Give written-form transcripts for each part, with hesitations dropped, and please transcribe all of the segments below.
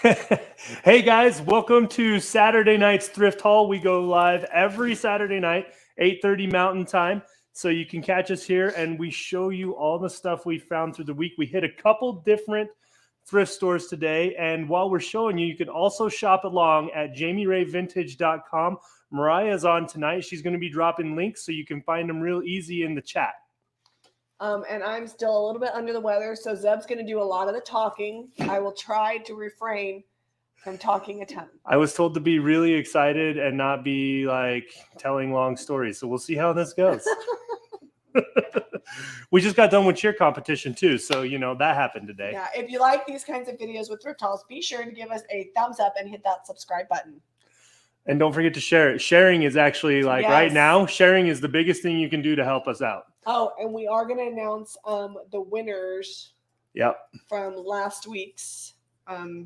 Hey guys, welcome to Saturday night's thrift haul. We go live every Saturday night, 8:30 Mountain Time. So you can catch us here and we show you all the stuff we found through the week. We hit a couple different thrift stores today. And while we're showing you, you can also shop along at jamirayvintage.com. Mariah's on tonight. She's going to be dropping links so you can find them real easy in the chat. And I'm still a little bit under the weather, so Zeb's going to do a lot of the talking. I will try to refrain from talking a ton. I was told to be really excited and not be like telling long stories. So we'll see how this goes. We just got done with cheer competition too. So, that happened today. Yeah, if you like these kinds of videos with thrift hauls, be sure to give us a thumbs up and hit that subscribe button. And don't forget to share it. Sharing is actually right now, sharing is the biggest thing you can do to help us out. Oh, and we are going to announce the winners from last week's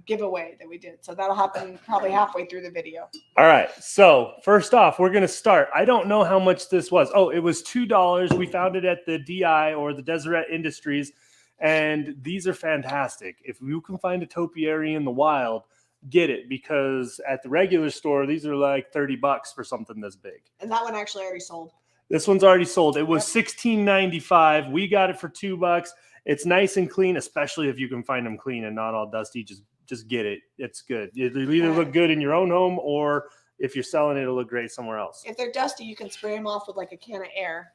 giveaway that we did. So that'll happen probably halfway through the video. All right. So first off, we're going to start. I don't know how much this was. Oh, it was $2. We found it at the DI or the Deseret Industries. And these are fantastic. If you can find a topiary in the wild, get it, because at the regular store, these are like $30 for something this big. And that one actually already sold. This one's already sold. It was $16.95. We got it for $2. It's nice and clean, especially if you can find them clean and not all dusty. Just get it. It's good. It'll either look good in your own home, or if you're selling it, it'll look great somewhere else. If they're dusty, you can spray them off with like a can of air.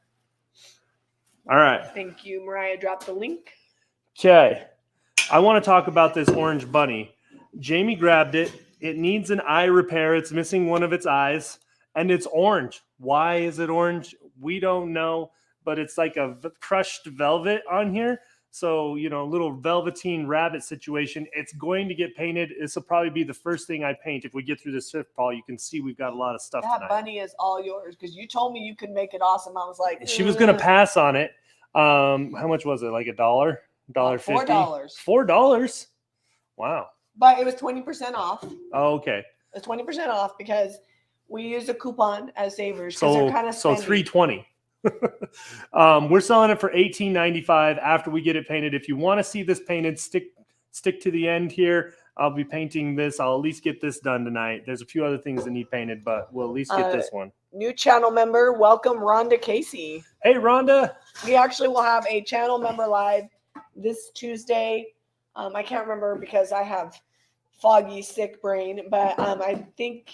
All right. Thank you. Mariah dropped the link. Okay. I want to talk about this orange bunny. Jami grabbed it. It needs an eye repair. It's missing one of its eyes, and it's orange. Why is it orange? We don't know, but it's like a crushed velvet on here. So, little velveteen rabbit situation. It's going to get painted. This will probably be the first thing I paint if we get through this thrift haul. You can see we've got a lot of stuff That tonight. bunny is all yours because you told me you could make it awesome. I was like, She was going to pass on it. How much was it? Like $1? $1.50? $4. Wow. But it was 20% off. Oh, okay. It was 20% off because we used a coupon as savers because they're kind of so $3.20. We're selling it for $18.95 after we get it painted. If you want to see this painted, stick to the end here. I'll be painting this. I'll at least get this done tonight. There's a few other things that need painted, but we'll at least get this one. New channel member, welcome Rhonda Casey. Hey, Rhonda. We actually will have a channel member live this Tuesday. I can't remember because I have foggy, sick brain, but I think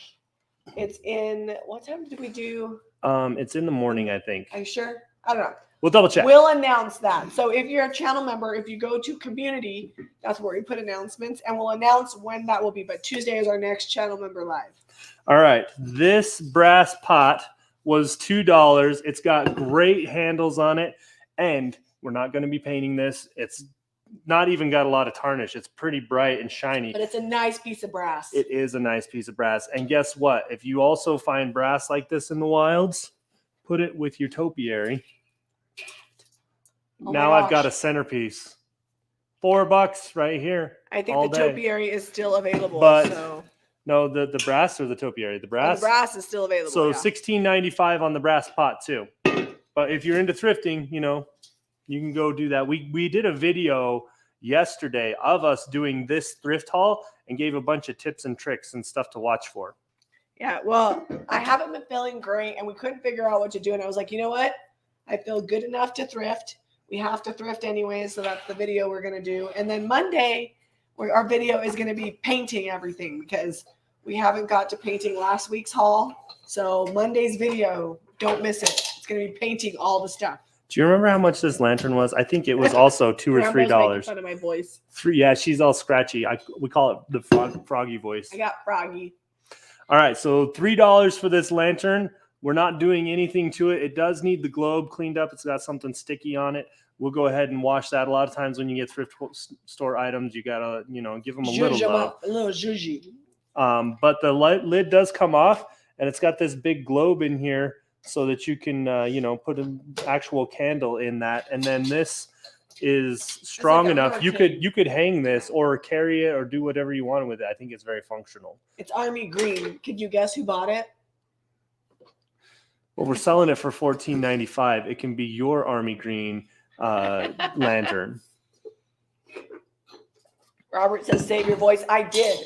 it's in, what time did we do? It's in the morning, I think. Are you sure? I don't know. We'll double check. We'll announce that. So if you're a channel member, if you go to community, that's where we put announcements, and we'll announce when that will be. But Tuesday is our next channel member live. All right. This brass pot was $2. It's got great handles on it, and we're not going to be painting this. It's not even got a lot of tarnish. It's pretty bright and shiny. But it's a nice piece of brass. It is a nice piece of brass. And guess what? If you also find brass like this in the wilds, put it with your topiary. Now I've got a centerpiece. $4 right here. I think the topiary is still available. But no, the brass or the topiary? The brass? The brass is still available. So $16.95 on the brass pot too. But if you're into thrifting, you can go do that. We did a video yesterday of us doing this thrift haul and gave a bunch of tips and tricks and stuff to watch for. Yeah, well, I haven't been feeling great and we couldn't figure out what to do. And I was like, you know what? I feel good enough to thrift. We have to thrift anyways, so that's the video we're going to do. And then Monday, our video is going to be painting everything because we haven't got to painting last week's haul. So Monday's video, don't miss it. It's going to be painting all the stuff. Do you remember how much this lantern was? I think it was also $2 or $3. Making fun of my voice. Yeah, she's all scratchy. We call it the froggy voice. I got froggy. All right, so $3 for this lantern. We're not doing anything to it. It does need the globe cleaned up. It's got something sticky on it. We'll go ahead and wash that. A lot of times when you get thrift store items, you gotta, give them a little love. A little zhuzhy. But the lid does come off, and it's got this big globe in here so that you can, put an actual candle in that. And then this is strong enough. You could hang this or carry it or do whatever you want with it. I think it's very functional. It's army green. Could you guess who bought it? Well, we're selling it for $14.95. It can be your army green lantern. Robert says, save your voice. I did.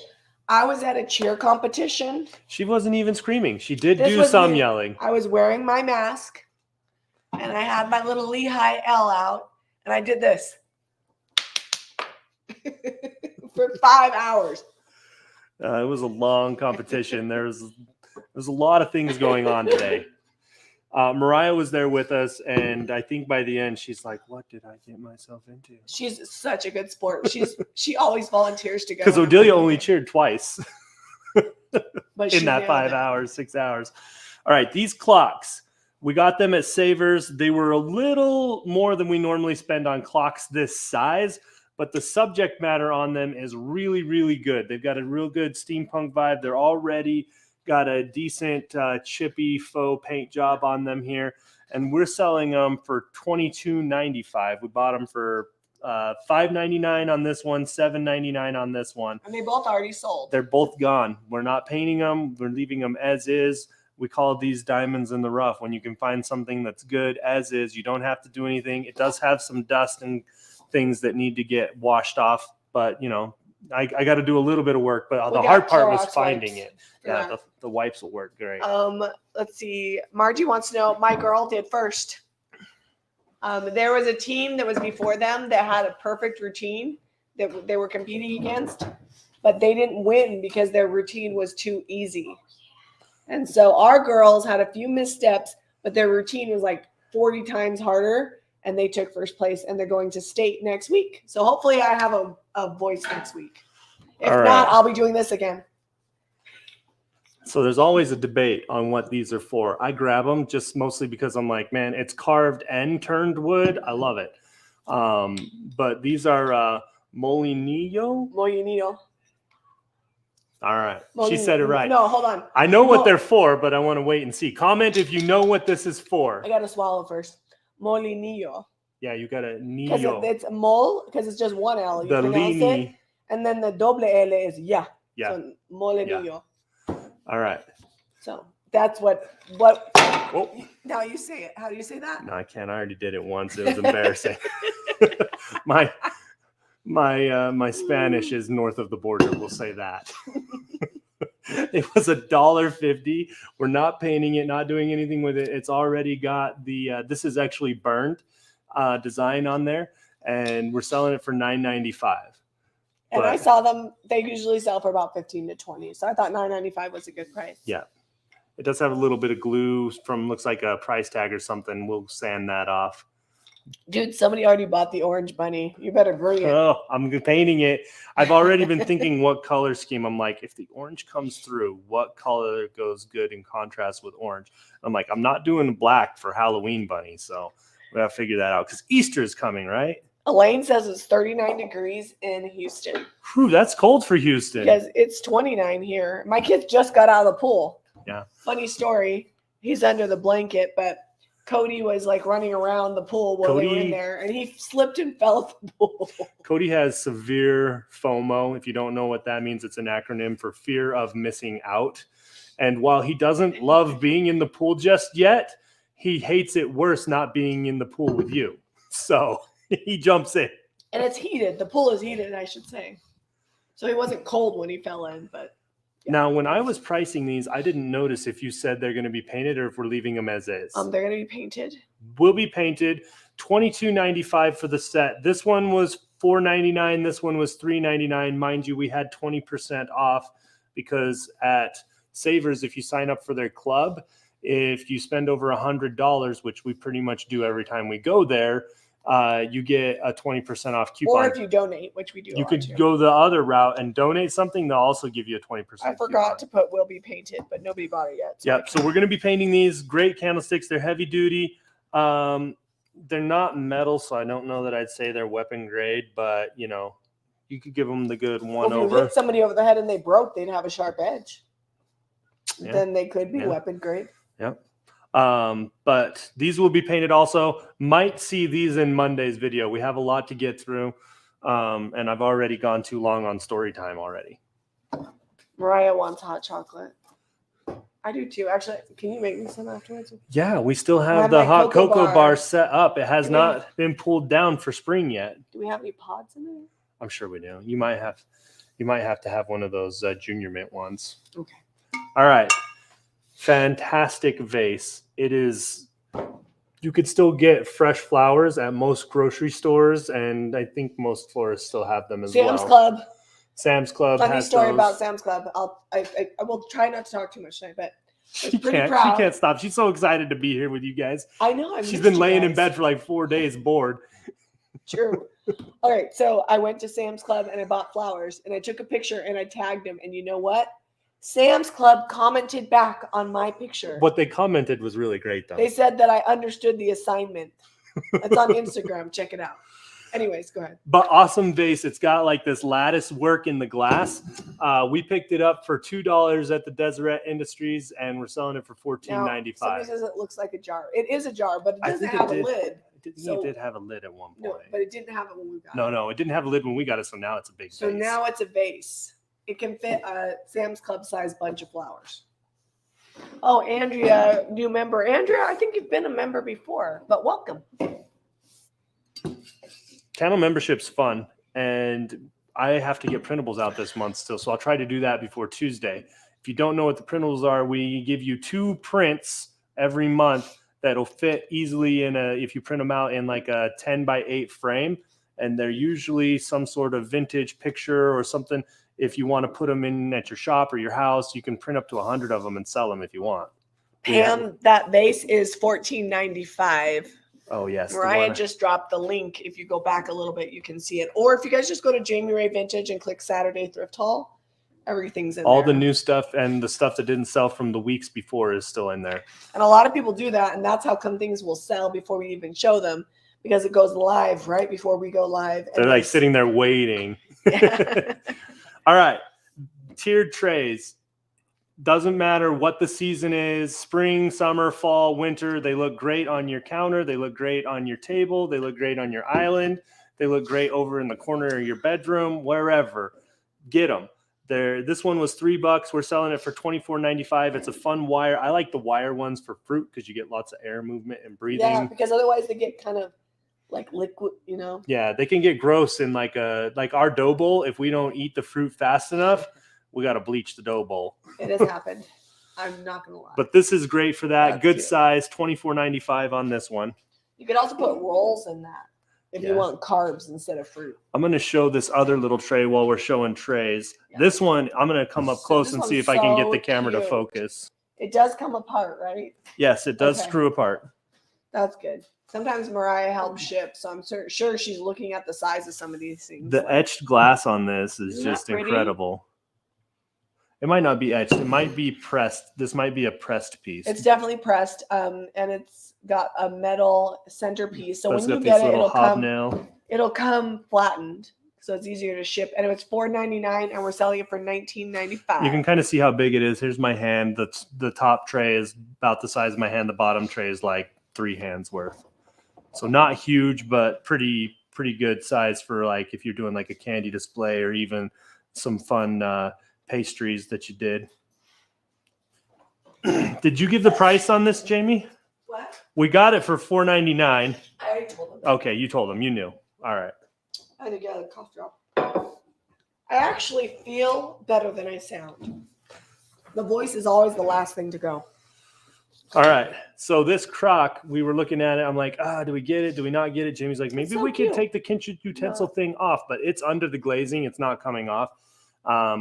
I was at a cheer competition. She wasn't even screaming. She did This do was some me. yelling. I was wearing my mask, and I had my little Lehigh L out, and I did this for 5 hours. It was a long competition. There's a lot of things going on today. Mariah was there with us, and I think by the end, she's like, "What did I get myself into?" She's such a good sport. She always volunteers to go. Because Odelia only cheered twice but in that 5 hours, 6 hours. All right, these clocks, we got them at Savers. They were a little more than we normally spend on clocks this size, but the subject matter on them is really, really good. They've got a real good steampunk vibe. They're already got a decent chippy faux paint job on them here, and we're selling them for $22.95. We bought them for $5.99 on this one, $7.99 on this one. And they both already sold. They're both gone. We're not painting them. We're leaving them as is. We call these diamonds in the rough. When you can find something that's good as is, you don't have to do anything. It does have some dust and things that need to get washed off, but you know, I got to do a little bit of work, but the hard part was finding it. Yeah, the wipes will work great. Let's see. Margie wants to know, my girl did first. There was a team that was before them that had a perfect routine that they were competing against, but they didn't win because their routine was too easy. And so our girls had a few missteps, but their routine was like 40 times harder, and they took first place, and they're going to state next week. So hopefully I have a voice next week. If not, I'll be doing this again. So there's always a debate on what these are for. I grab them just mostly because I'm like, man, it's carved and turned wood. I love it. But these are Molinillo. Molinillo. All right. She said it right. No, hold on. I know what they're for, but I want to wait and see. Comment if you know what this is for. I got to swallow first. Molinillo. Yeah, you got a nillo. Because it's mol, because it's just one L. You pronounce it. And then the double L is yeah. Yeah. So molinillo. Yeah. All right. So that's what. Oh. Now you say it. How do you say that? No, I can't. I already did it once. It was embarrassing. my Spanish is north of the border. We'll say that. It was $1.50. We're not painting it, not doing anything with it. It's already got the. This is actually burned design on there, and we're selling it for $9.95. And I saw them, they usually sell for about 15 to 20. So I thought $9.95 was a good price. Yeah. It does have a little bit of glue from, looks like a price tag or something. We'll sand that off. Dude, somebody already bought the orange bunny. You better bring it. Oh, I'm painting it. I've already been thinking what color scheme. I'm like, if the orange comes through, what color goes good in contrast with orange? I'm like, I'm not doing black for Halloween bunny. So we got to figure that out because Easter is coming, right? Elaine says it's 39 degrees in Houston. Whew, that's cold for Houston. Because it's 29 here. My kids just got out of the pool. Yeah. Funny story. He's under the blanket, but Cody was like running around the pool while they were in there, and he slipped and fell off the pool. Cody has severe FOMO. If you don't know what that means, it's an acronym for fear of missing out. And while he doesn't love being in the pool just yet, he hates it worse not being in the pool with you. So he jumps in. And it's heated. The pool is heated, I should say. So he wasn't cold when he fell in, but. Yeah. Now, when I was pricing these, I didn't notice if you said they're going to be painted or if we're leaving them as is. They're going to be painted. Will be painted. $22.95 for the set. This one was $4.99. This one was $3.99. Mind you, we had 20% off because at Savers, if you sign up for their club, if you spend over $100, which we pretty much do every time we go there, you get a 20% off coupon. Or if you donate, which we do. You could go the other route and donate something. They'll also give you a 20%. I forgot to put will be painted, but nobody bought it yet. Yep. So we're going to be painting these great candlesticks. They're heavy duty. They're not metal, so I don't know that I'd say they're weapon grade, but you know, you could give them the good one if over. You hit somebody over the head and they broke, they'd have a sharp edge. Yeah. Then they could be weapon grade. Yep. But these will be painted also. Might see these in Monday's video. We have a lot to get through. And I've already gone too long on story time already. Mariah wants hot chocolate. I do too. Actually, can you make me some afterwards? Yeah, we still have the hot cocoa bar set up. It has not been pulled down for spring yet. Do we have any pods in there? I'm sure we do. You might have. You might have to have one of those Junior Mint ones. Okay. All right. Fantastic vase. It is. You could still get fresh flowers at most grocery stores, and I think most florists still have them as well. Sam's Club. Sam's Club. Funny has story those. about Sam's Club. I will try not to talk too much tonight, but She pretty can't. proud. She can't stop. She's so excited to be here with you guys. I know. She's been laying in bed for like 4 days, bored. True. All right. So I went to Sam's Club and I bought flowers and I took a picture and I tagged him. And you know what? Sam's Club commented back on my picture. What they commented was really great, though. They said that I understood the assignment. It's on Instagram. Check it out. Anyways, go ahead. But awesome vase. It's got like this lattice work in the glass. We picked it up for $2 at the Deseret Industries, and we're selling it for $14.95. Somebody says it looks like a jar. It is a jar, but it I doesn't think have it a did. lid. It did have a lid at one point. No, but it didn't have it when we got it. No, it didn't have a lid when we got it, so now it's a big So vase. now it's a vase. It can fit a Sam's Club size bunch of flowers. Oh, Andrea, new member. Andrea, I think you've been a member before, but welcome. Channel membership's fun, and I have to get printables out this month still, so I'll try to do that before Tuesday. If you don't know what the printables are, we give you 2 prints every month that'll fit easily in if you print them out in like a 10x8 frame, and they're usually some sort of vintage picture or something. If you want to put them in at your shop or your house, you can print up to 100 of them and sell them if you want. Pam, that vase is $14.95. Oh, yes. Mariah just dropped the link. If you go back a little bit, you can see it. Or if you guys just go to Jami Ray Vintage and click Saturday Thrift Haul, everything's in all there. the new stuff and the stuff that didn't sell from the weeks before is still in there. And a lot of people do that, and that's how come things will sell before we even show them, because it goes live right before we go live. They're like sitting there waiting. All right. Tiered trays. Doesn't matter what the season is, spring, summer, fall, winter. They look great on your counter. They look great on your table. They look great on your island. They look great over in the corner of your bedroom, wherever. Get them. This one was $3. We're selling it for $24.95. It's a fun wire. I like the wire ones for fruit because you get lots of air movement and breathing. Yeah, because otherwise they get kind of like liquid, you know. Yeah, they can get gross in like our dough bowl. If we don't eat the fruit fast enough, we got to bleach the dough bowl. It has happened. I'm not gonna lie. But this is great for that. That's good cute. size, $24.95 on this one. You could also put rolls in that if you want carbs instead of fruit. I'm going to show this other little tray while we're showing trays. Yeah. This one, I'm going to come up close and see if I can get the camera to focus. It does come apart, right? Yes, it does screw apart. That's good. Sometimes Mariah helps ship, so I'm sure she's looking at the size of some of these things. The etched glass on this is just incredible. It might not be etched. It might be pressed. This might be a pressed piece. It's definitely pressed, and it's got a metal centerpiece. So when you get it, it'll come flattened, so it's easier to ship. And it's $4.99, and we're selling it for $19.95. You can kind of see how big it is. Here's my hand. The top tray is about the size of my hand. The bottom tray is like 3 hands worth. So not huge, but pretty good size for like if you're doing like a candy display or even some fun pastries that you did. Did you give the price on this, Jami? What? We got it for $4.99. I already told them. Okay, you told them. You knew. All right. I had to get a cough drop. I actually feel better than I sound. The voice is always the last thing to go. All right. So this crock, we were looking at it. I'm like, do we get it? Do we not get it? Jami's like, maybe we can take the kitchen utensil thing off, but it's under the glazing. It's not coming off.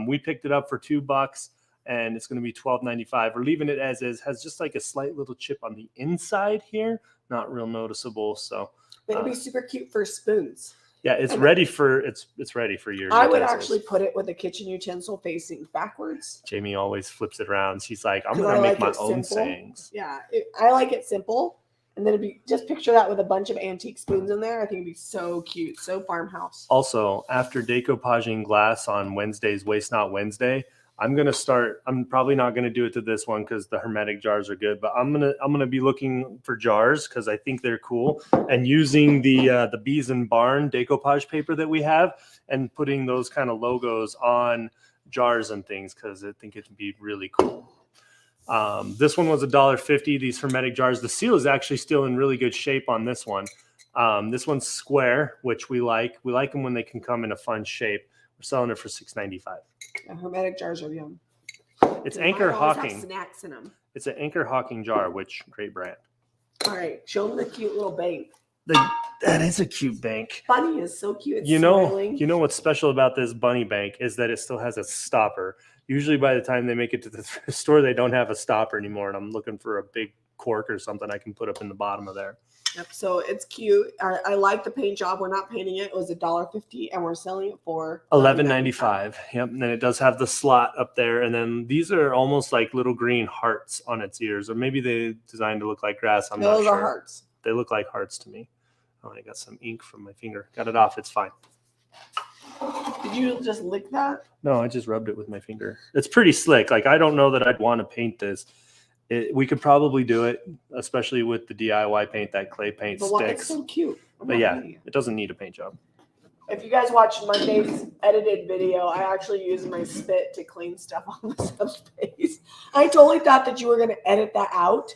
We picked it up for $2 and it's going to be $12.95. We're leaving it as is. Has just like a slight little chip on the inside here. Not real noticeable. So but it'd be super cute for spoons. Yeah, it's ready for your. I would actually put it with the kitchen utensil facing backwards. Jami always flips it around. She's like, I'm gonna make my own sayings. Yeah, I like it simple, and then just picture that with a bunch of antique spoons in there. I think it'd be so cute, so farmhouse. Also, after decoupaging glass on Wednesday's Waste Not Wednesday, I'm probably not gonna do it to this one because the Hermetic jars are good, but I'm gonna be looking for jars because I think they're cool and using the Bees and Barn decoupage paper that we have and putting those kind of logos on jars and things because I think it'd be really cool. This one was $1.50. These Hermetic jars. The seal is actually still in really good shape on this one. This one's square, which we like. We like them when they can come in a fun shape. We're We're selling it for $6.95. Yeah, Hermetic Jars are yum. It's Mine Anchor always have Hawking. snacks in them. It's an Anchor Hawking jar, which great brand. All right, show them the cute little bank. That is a cute bank. Bunny is so cute. It's You know what's special about this bunny bank is that it still has a stopper. Usually by the time they make it to the thrift store, they don't have a stopper anymore, and I'm looking for a big cork or something I can put up in the bottom of there. Yep, so it's cute. I like the paint job. We're not painting it. It was $1.50, and we're selling it for $11.95. Yep, and then it does have the slot up there, and then these are almost like little green hearts on its ears, or maybe they designed to look like grass. I'm not sure. Those are hearts. They look like hearts to me. Oh, I got some ink from my finger. Got it off. It's fine. Did you just lick that? No, I just rubbed it with my finger. It's pretty slick. Like, I don't know that I'd want to paint this. We could probably do it, especially with the DIY paint. That clay paint But sticks. it's so cute. But yeah, it doesn't need a paint job. If you guys watched Monday's edited video, I actually used my spit to clean stuff on the subspace. I totally thought that you were going to edit that out.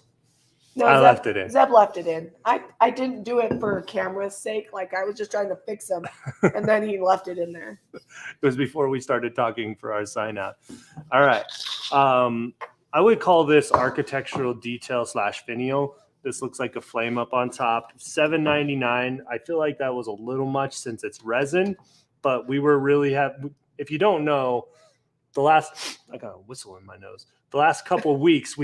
No, I left it in. Zeb left it in. I didn't do it for camera's sake. Like, I was just trying to fix him, and then he left it in there. It was before we started talking for our sign out. All right. I would call this architectural detail / finial. This looks like a flame up on top. $7.99. I feel like that was a little much since it's resin, but we were really happy. If you don't know, I got a whistle in my nose. The last couple of weeks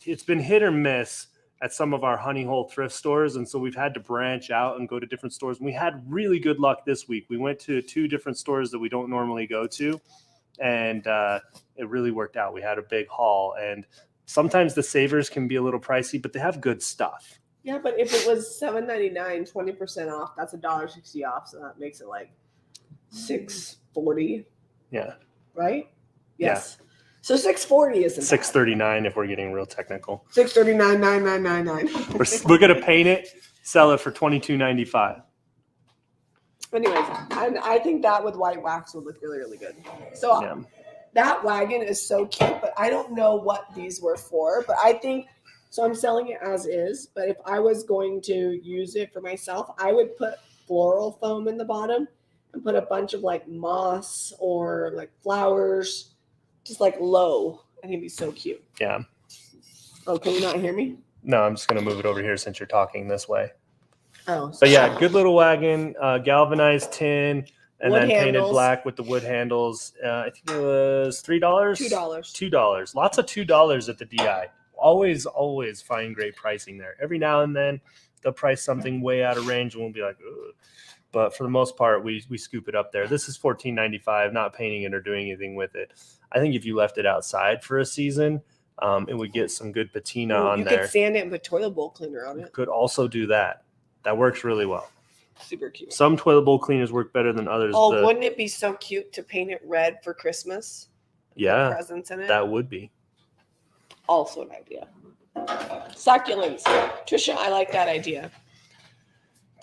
it's been hit or miss at some of our Honey Hole thrift stores. And so we've had to branch out and go to different stores. And we had really good luck this week. We went to 2 different stores that we don't normally go to. And it really worked out. We had a big haul. And sometimes the savers can be a little pricey, but they have good stuff. Yeah, but if it was $7.99, 20% off, that's $1.60 off. So that makes it like $6.40. Yeah. Right? Yes. Yeah. So $6.40 isn't $6.39 if we're getting real technical. $6.39, $9.99. We're gonna paint it, sell it for $22.95. Anyways, I think that with white wax would look really, really good. So yeah. That wagon is so cute, but I don't know what these were for. But I think so. I'm selling it as is. But if I was going to use it for myself, I would put floral foam in the bottom and put a bunch of like moss or like flowers. Just like low. I think it'd be so cute. Yeah. Oh, can you not hear me? No, I'm just going to move it over here since you're talking this way. Oh. So yeah, good little wagon, galvanized tin, and wood then handles. Painted black with the wood handles. I think it was $3? $2. Lots of $2 at the DI. Always find great pricing there. Every now and then they'll price something way out of range and we'll be like, ugh. But for the most part, we scoop it up there. This is $14.95, not painting it or doing anything with it. I think if you left it outside for a season, it would get some good patina on there. You could sand it and put toilet bowl cleaner on it. You could also do that. That works really well. Super cute. Some toilet bowl cleaners work better than others. Oh, wouldn't it be so cute to paint it red for Christmas? Yeah, presents in it. That would be. Also an idea. Succulents. Trisha, I like that idea.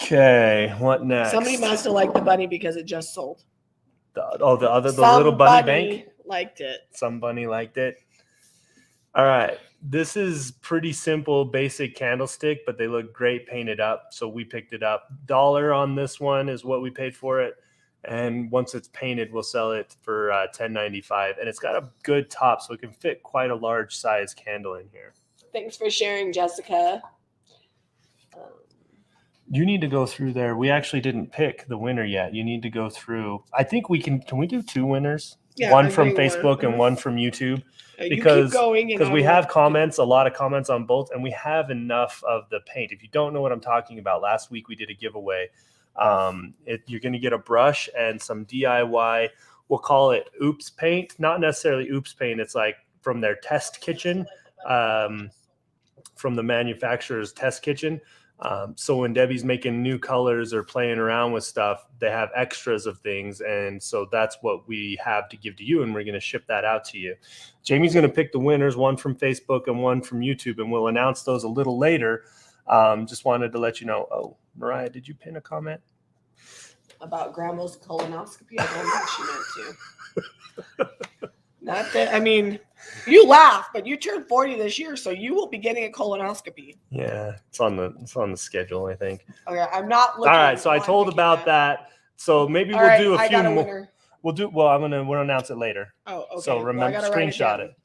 Okay, what next? Somebody must have liked the bunny because it just sold. The little bunny bank? Liked it. Some bunny liked it. All right. This is pretty simple, basic candlestick, but they look great painted up. So we picked it up. $1 on this one is what we paid for it. And once it's painted, we'll sell it for $10.95. And it's got a good top, so it can fit quite a large size candle in here. Thanks for sharing, Jessica. You need to go through there. We actually didn't pick the winner yet. You need to go through. I think we can we do 2 winners? Yeah, one from Facebook and one from YouTube. Because we have comments, a lot of comments on both, and we have enough of the paint. If you don't know what I'm talking about, last week we did a giveaway. You're going to get a brush and some DIY, we'll call it oops paint. Not necessarily oops paint. It's like from their test kitchen, from the manufacturer's test kitchen. So when Debbie's making new colors or playing around with stuff, they have extras of things. And so that's what we have to give to you. And we're going to ship that out to you. Jamie's going to pick the winners, one from Facebook and one from YouTube. And we'll announce those a little later. Just wanted to let you know. Oh, Mariah, did you pin a comment? About grandma's colonoscopy? I don't think she meant to. Not that, I mean, you laugh, but you turned 40 this year, so you will be getting a colonoscopy. Yeah, it's on the schedule, I think. Okay, I'm not looking. All right, so I told about that. So maybe we'll do a few more. We'll announce it later. Oh, okay. So remember, screenshot it.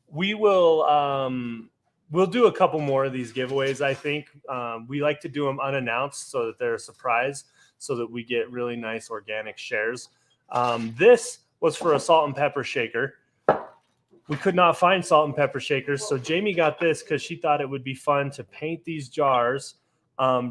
We will we'll do a couple more of these giveaways. I think we like to do them unannounced so that they're a surprise, so that we get really nice organic shares. This was for a salt and pepper shaker. We could not find salt and pepper shakers, so Jami got this because she thought it would be fun to paint these jars,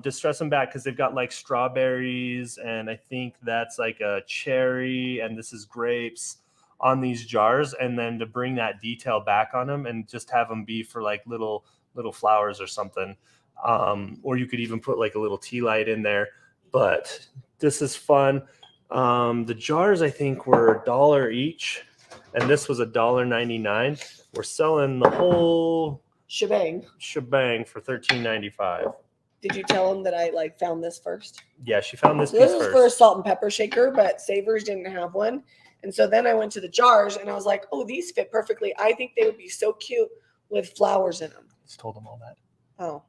distress them back because they've got like strawberries, and I think that's like a cherry, and this is grapes on these jars, and then to bring that detail back on them and just have them be for like little flowers or something. Or you could even put like a little tea light in there. But this is fun. The jars I think were $1 each, and this was $1.99. We're selling the whole shebang for $13.95. Did you tell them that I like found this first? Yeah, she found this piece This first. is for a salt and pepper shaker, but Savers didn't have one. And so then I went to the jars and I was like, oh, these fit perfectly. I think they would be so cute with flowers in them. Just told them all that. Oh.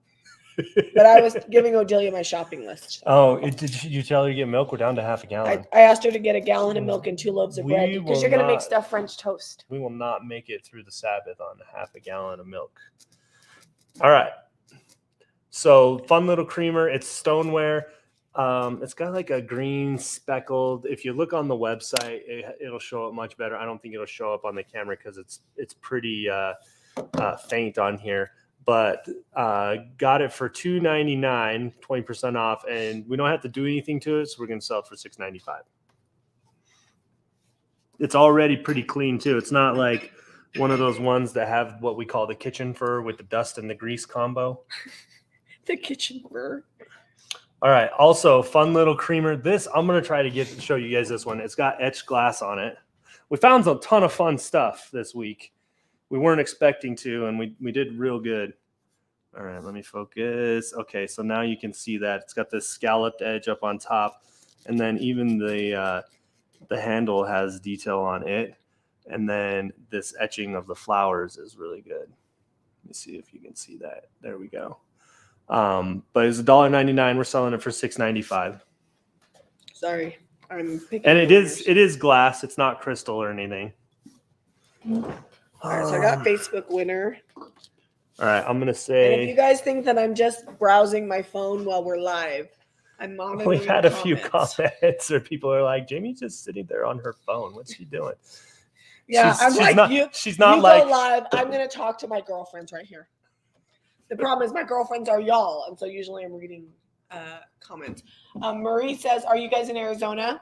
But I was giving Odelia my shopping list. Oh, did you tell her to get milk? We're down to half a gallon. I asked her to get a gallon of milk and 2 loaves of bread because you're going to make stuffed French toast. We will not make it through the Sabbath on half a gallon of milk. All right. So fun little creamer. It's stoneware. It's got like a green speckled. If you look on the website, it'll show up much better. I don't think it'll show up on the camera because it's pretty faint on here. But got it for $2.99, 20% off, and we don't have to do anything to it, so we're going to sell it for $6.95. It's already pretty clean too. It's not like one of those ones that have what we call the kitchen fur with the dust and the grease combo. The kitchen fur. All right. Also, fun little creamer. This I'm gonna try to show you guys this one. It's got etched glass on it. We found a ton of fun stuff this week. We weren't expecting to, and we did real good. All right, let me focus. Okay, so now you can see that it's got this scalloped edge up on top, and then even the handle has detail on it, and then this etching of the flowers is really good. Let me see if you can see that. There we go. But it's $1.99. We're selling it for $6.95. Sorry, I'm picking. And it is glass. It's not crystal or anything. All right, so I got Facebook winner. All right, I'm gonna say. And if you guys think that I'm just browsing my phone while we're live, I'm monitoring. We've had a few comments where people are like, "Jamie's just sitting there on her phone. What's she doing?" Yeah, I'm like, she's not like go live. I'm gonna talk to my girlfriends right here. The problem is my girlfriends are y'all, and so usually I'm reading comments. Marie says, "Are you guys in Arizona?"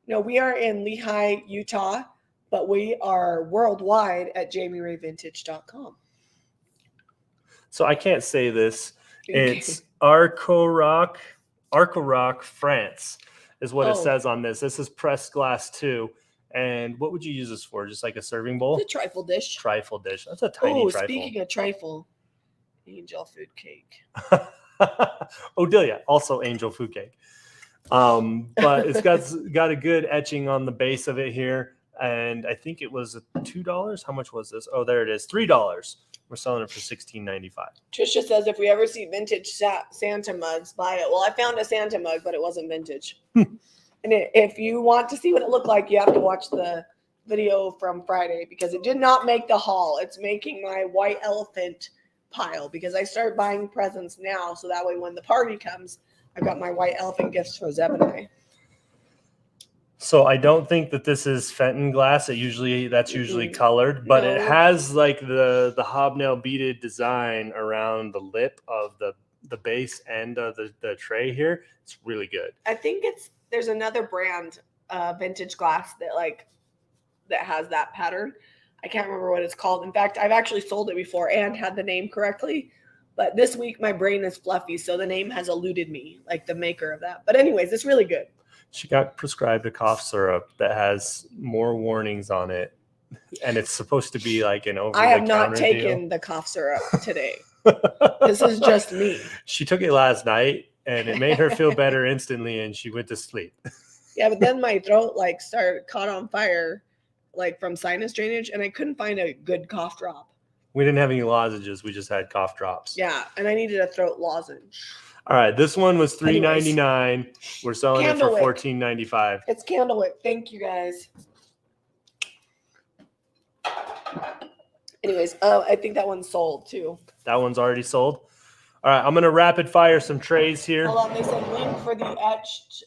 No, we are in Lehi, Utah, but we are worldwide at JamiRayVintage.com. So I can't say this. Okay. It's Arcoroc, France is what it says on this. This is pressed glass too. And what would you use this for? Just like a serving bowl? It's a trifle dish. Trifle dish. That's a tiny trifle. Speaking of trifle, angel food cake. Odelia, also angel food cake. But it's got a good etching on the base of it here. And I think it was $2. How much was this? Oh, there it is. $3. We're selling it for $16.95. Trisha says, if we ever see vintage Santa mugs, buy it. Well, I found a Santa mug, but it wasn't vintage. And if you want to see what it looked like, you have to watch the video from Friday because it did not make the haul. It's making my white elephant pile because I start buying presents now. So that way when the party comes, I've got my white elephant gifts for Zeb and I. So I don't think that this is Fenton glass. That's usually colored, but it has like the hobnail beaded design around the lip of the base end of the tray here. It's really good. I think there's another brand, vintage glass that has that pattern. I can't remember what it's called. In fact, I've actually sold it before and had the name correctly. But this week my brain is fluffy, so the name has eluded me, like the maker of that. But anyways, it's really good. She got prescribed a cough syrup that has more warnings on it, and it's supposed to be like an over-the-counter I have not taken deal. The cough syrup today. This is just me. She took it last night, and it made her feel better instantly, and she went to sleep. Yeah, but then my throat caught on fire, from sinus drainage, and I couldn't find a good cough drop. We didn't have any lozenges. We just had cough drops. Yeah, and I needed a throat lozenge. All right, this one was Anyways. $3.99. We're selling it for Candlewick. $14.95. It's Candlewick. Thank you, guys. Anyways, I think that one's sold too. That one's already sold. All right, I'm gonna rapid fire some trays here. Hold on, they said link for the etched.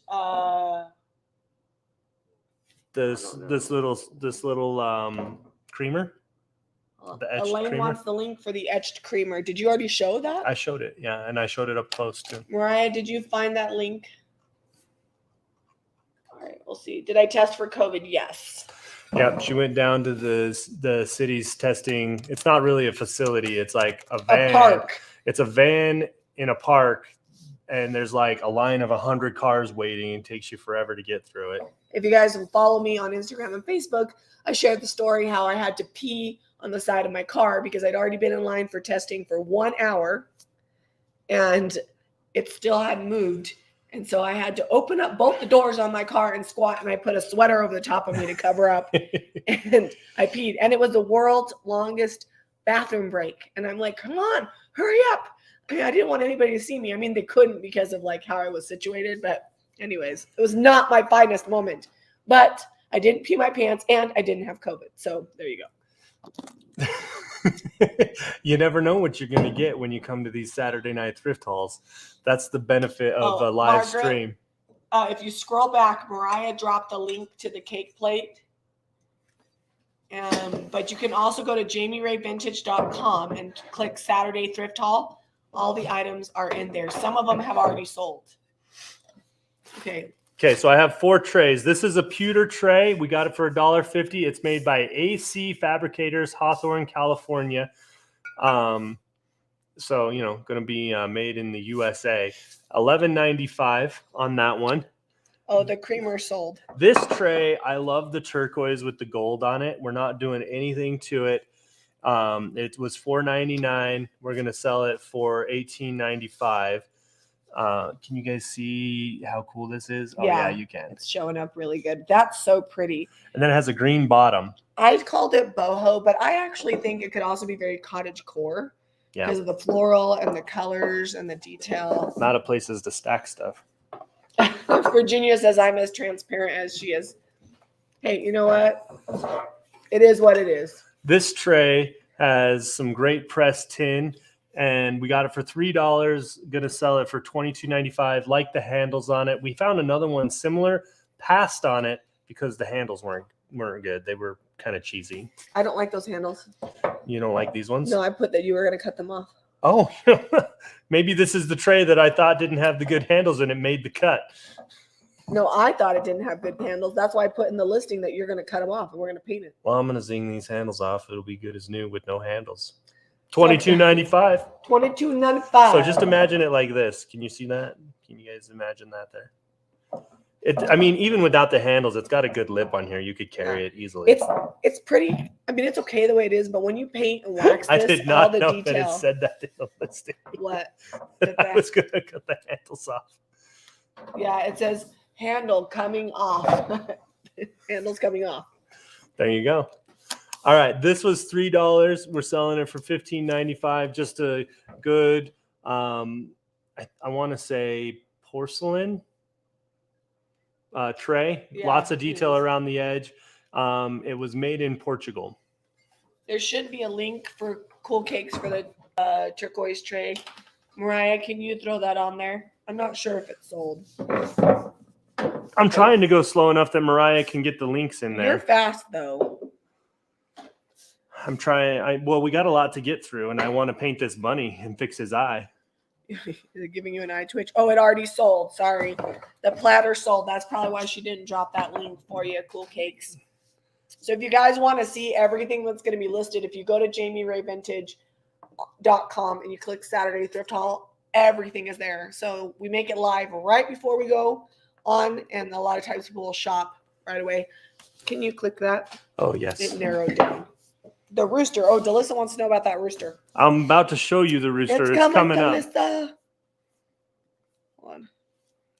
This little creamer. The etched Elaine creamer. wants the link for the etched creamer. Did you already show that? I showed it, yeah, and I showed it up close too. Mariah, did you find that link? All right, we'll see. Did I test for COVID? Yes. Yeah, she went down to the city's testing. It's not really a facility. It's like a van. A park. It's a van in a park, and there's like a line of 100 cars waiting. It takes you forever to get through it. If you guys will follow me on Instagram and Facebook, I shared the story how I had to pee on the side of my car because I'd already been in line for testing for 1 hour and it still hadn't moved. And so I had to open up both the doors on my car and squat, and I put a sweater over the top of me to cover up. And I peed. And it was the world's longest bathroom break. And I'm like, come on, hurry up. I mean, I didn't want anybody to see me. I mean, they couldn't because of like how I was situated. But anyways, it was not my finest moment. But I didn't pee my pants and I didn't have COVID. So there you go. You never know what you're going to get when you come to these Saturday night thrift hauls. That's the benefit of a live Margaret, stream. If you scroll back, Mariah dropped the link to the cake plate. But you can also go to JamiRayVintage.com and click Saturday Thrift Haul. All the items are in there. Some of them have already sold. Okay, so I have 4 trays. This is a pewter tray. We got it for $1.50. It's made by AC Fabricators, Hawthorne, California. So, you know, going to be made in the USA. $11.95 on that one. Oh, the creamer sold. This tray, I love the turquoise with the gold on it. We're not doing anything to it. It was $4.99. We're going to sell it for $18.95. Can you guys see how cool this is? Oh, yeah, you can. It's showing up really good. That's so pretty. And then it has a green bottom. I called it boho, but I actually think it could also be very cottage core because of the floral and the colors and the detail. Not a places to stack stuff. Virginia says I'm as transparent as she is. Hey, you know what? It is what it is. This tray has some great pressed tin, and we got it for $3. Going to sell it for $22.95. Like the handles on it. We found another one similar, passed on it because the handles weren't good. They were kind of cheesy. I don't like those handles. You don't like these ones? No, I put that you were going to cut them off. Oh, maybe this is the tray that I thought didn't have the good handles and it made the cut. No, I thought it didn't have good handles. That's why I put in the listing that you're going to cut them off and we're going to paint it. Well, I'm going to zing these handles off. It'll be good as new with no handles. $22.95. $22.95. So just imagine it like this. Can you see that? Can you guys imagine that there? I mean, even without the handles, it's got a good lip on here. You could carry it easily. It's pretty. I mean, it's okay the way it is, but when you paint and wax this, I did not all the know detail. that it said that in the listing. What? I was going to cut the handles off. Yeah, it says handle coming off. Handles coming off. There you go. All right, this was $3. We're selling it for $15.95. Just a good, I want to say porcelain tray. Yeah, lots of detail around the edge. It was made in Portugal. There should be a link for cool cakes for the turquoise tray. Mariah, can you throw that on there? I'm not sure if it's sold. I'm trying to go slow enough that Mariah can get the links in there. You're fast though. I'm trying. Well, we got a lot to get through, and I want to paint this bunny and fix his eye. Is it giving you an eye twitch? Oh, it already sold. Sorry. The platter sold. That's probably why she didn't drop that link for you, Cool Cakes. So if you guys want to see everything that's going to be listed, if you go to JamiRayVintage.com and you click Saturday Thrift Haul, everything is there. So we make it live right before we go on, and a lot of times people will shop right away. Can you click that? Oh, yes. It narrowed down. The rooster. Oh, Delissa wants to know about that rooster. I'm about to show you the rooster. It's coming up. Delissa. Hold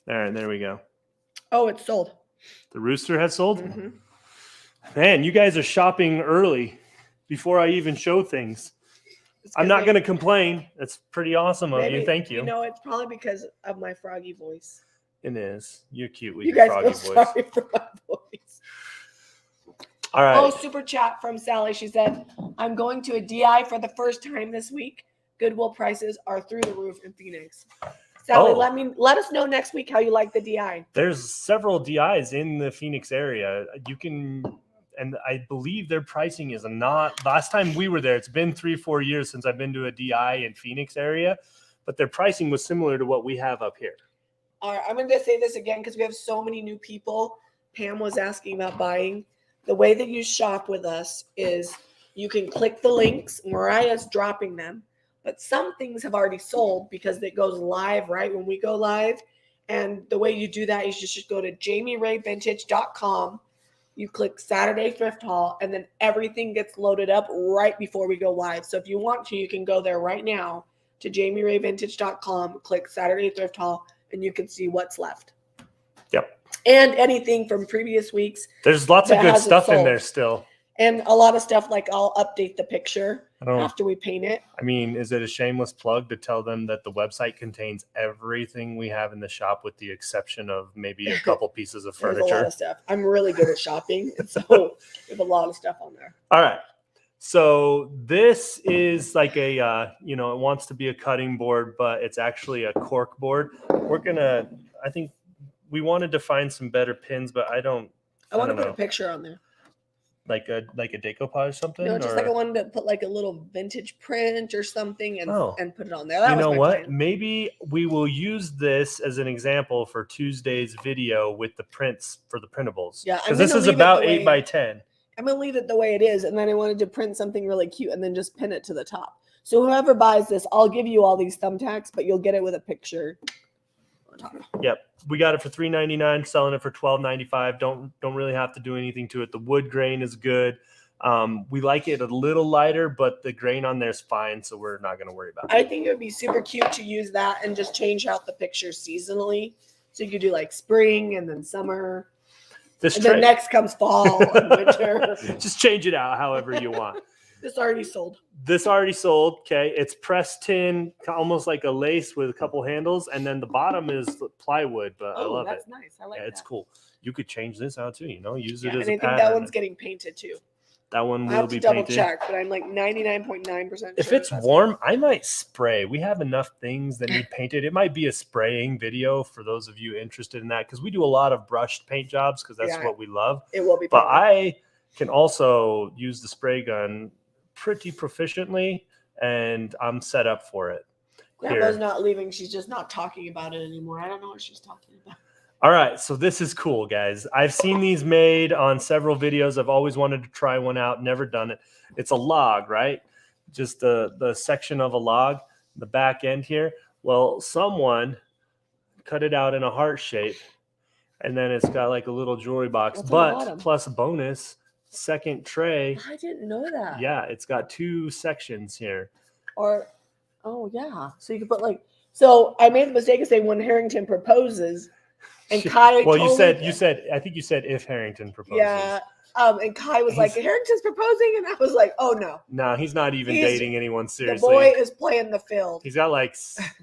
on. There we go. Oh, it's sold. The rooster has sold? Mm-hmm. Man, you guys are shopping early before I even show things. I'm not going to complain. That's pretty awesome of you. Thank you. You know, it's probably because of my froggy voice. It is. You're cute with you your guys froggy feel voice. Sorry for my voice. All right. Oh, super chat from Sally. She said, I'm going to a DI for the first time this week. Goodwill prices are through the roof in Phoenix. Sally, let us know next week how you like the DI. There's several DIs in the Phoenix area. You can, and I believe their pricing is not, last time we were there, it's been 3-4 years since I've been to a DI in Phoenix area, but their pricing was similar to what we have up here. All right, I'm going to say this again because we have so many new people. Pam was asking about buying. The way that you shop with us is you can click the links. Mariah's dropping them. But some things have already sold because it goes live right when we go live. And the way you do that is you just go to JamiRayVintage.com. You click Saturday Thrift Haul, and then everything gets loaded up right before we go live. So if you want to, you can go there right now to JamiRayVintage.com, click Saturday Thrift Haul, and you can see what's left. Yep. And anything from previous weeks. There's lots of good stuff in there still. And a lot of stuff like I'll update the picture after we paint it. I mean, is it a shameless plug to tell them that the website contains everything we have in the shop with the exception of maybe a couple pieces of furniture? There's a lot of stuff. I'm really good at shopping, and so we have a lot of stuff on there. All right. So this is like a, it wants to be a cutting board, but it's actually a cork board. I think we wanted to find some better pins, but I want to put a picture on there. Like a decoupage or something? No, just like I wanted to put like a little vintage print or something and put it on there. That you know what? Plan. Maybe we will use this as an example for Tuesday's video with the prints for the printables. Yeah, because this is about 8 by 10. I'm gonna leave it the way it is, and then I wanted to print something really cute and then just pin it to the top. So whoever buys this, I'll give you all these thumbtacks, but you'll get it with a picture. Yep, we got it for $3.99, selling it for $12.95. Don't really have to do anything to it. The wood grain is good. We like it a little lighter, but the grain on there is fine, so we're not going to worry about it. I think it would be super cute to use that and just change out the picture seasonally. So you could do like spring and then summer. Then next comes fall and winter. Just change it out however you want. This already sold. Okay. It's pressed tin, almost like a lace with a couple handles, and then the bottom is plywood. But I love it. That's nice. I like that. It's cool. You could change this out too. Use it as a pattern. And I think that one's getting painted too. That one will be painted. Double check, but I'm like 99.9% sure. If it's warm, I might spray. We have enough things that need painted. It might be a spraying video for those of you interested in that, because we do a lot of brushed paint jobs because that's what we love. It will be. But I can also use the spray gun pretty proficiently, and I'm set up for it. Grandma's not leaving. She's just not talking about it anymore. I don't know what she's talking about. All right, so this is cool, guys. I've seen these made on several videos. I've always wanted to try one out, never done it. It's a log, right? Just the section of a log, the back end here. Well, someone cut it out in a heart shape, and then it's got like a little jewelry box. But plus bonus, second tray. I didn't know that. Yeah, it's got 2 sections here. So you could put like. So I made the mistake of saying when Harrington proposes. And Kai. Well, you said. I think you said if Harrington proposes. Yeah. And Kai was like, Harrington's proposing, and I was like, oh no. No, he's not even dating anyone seriously. The boy is playing the field. He's got like,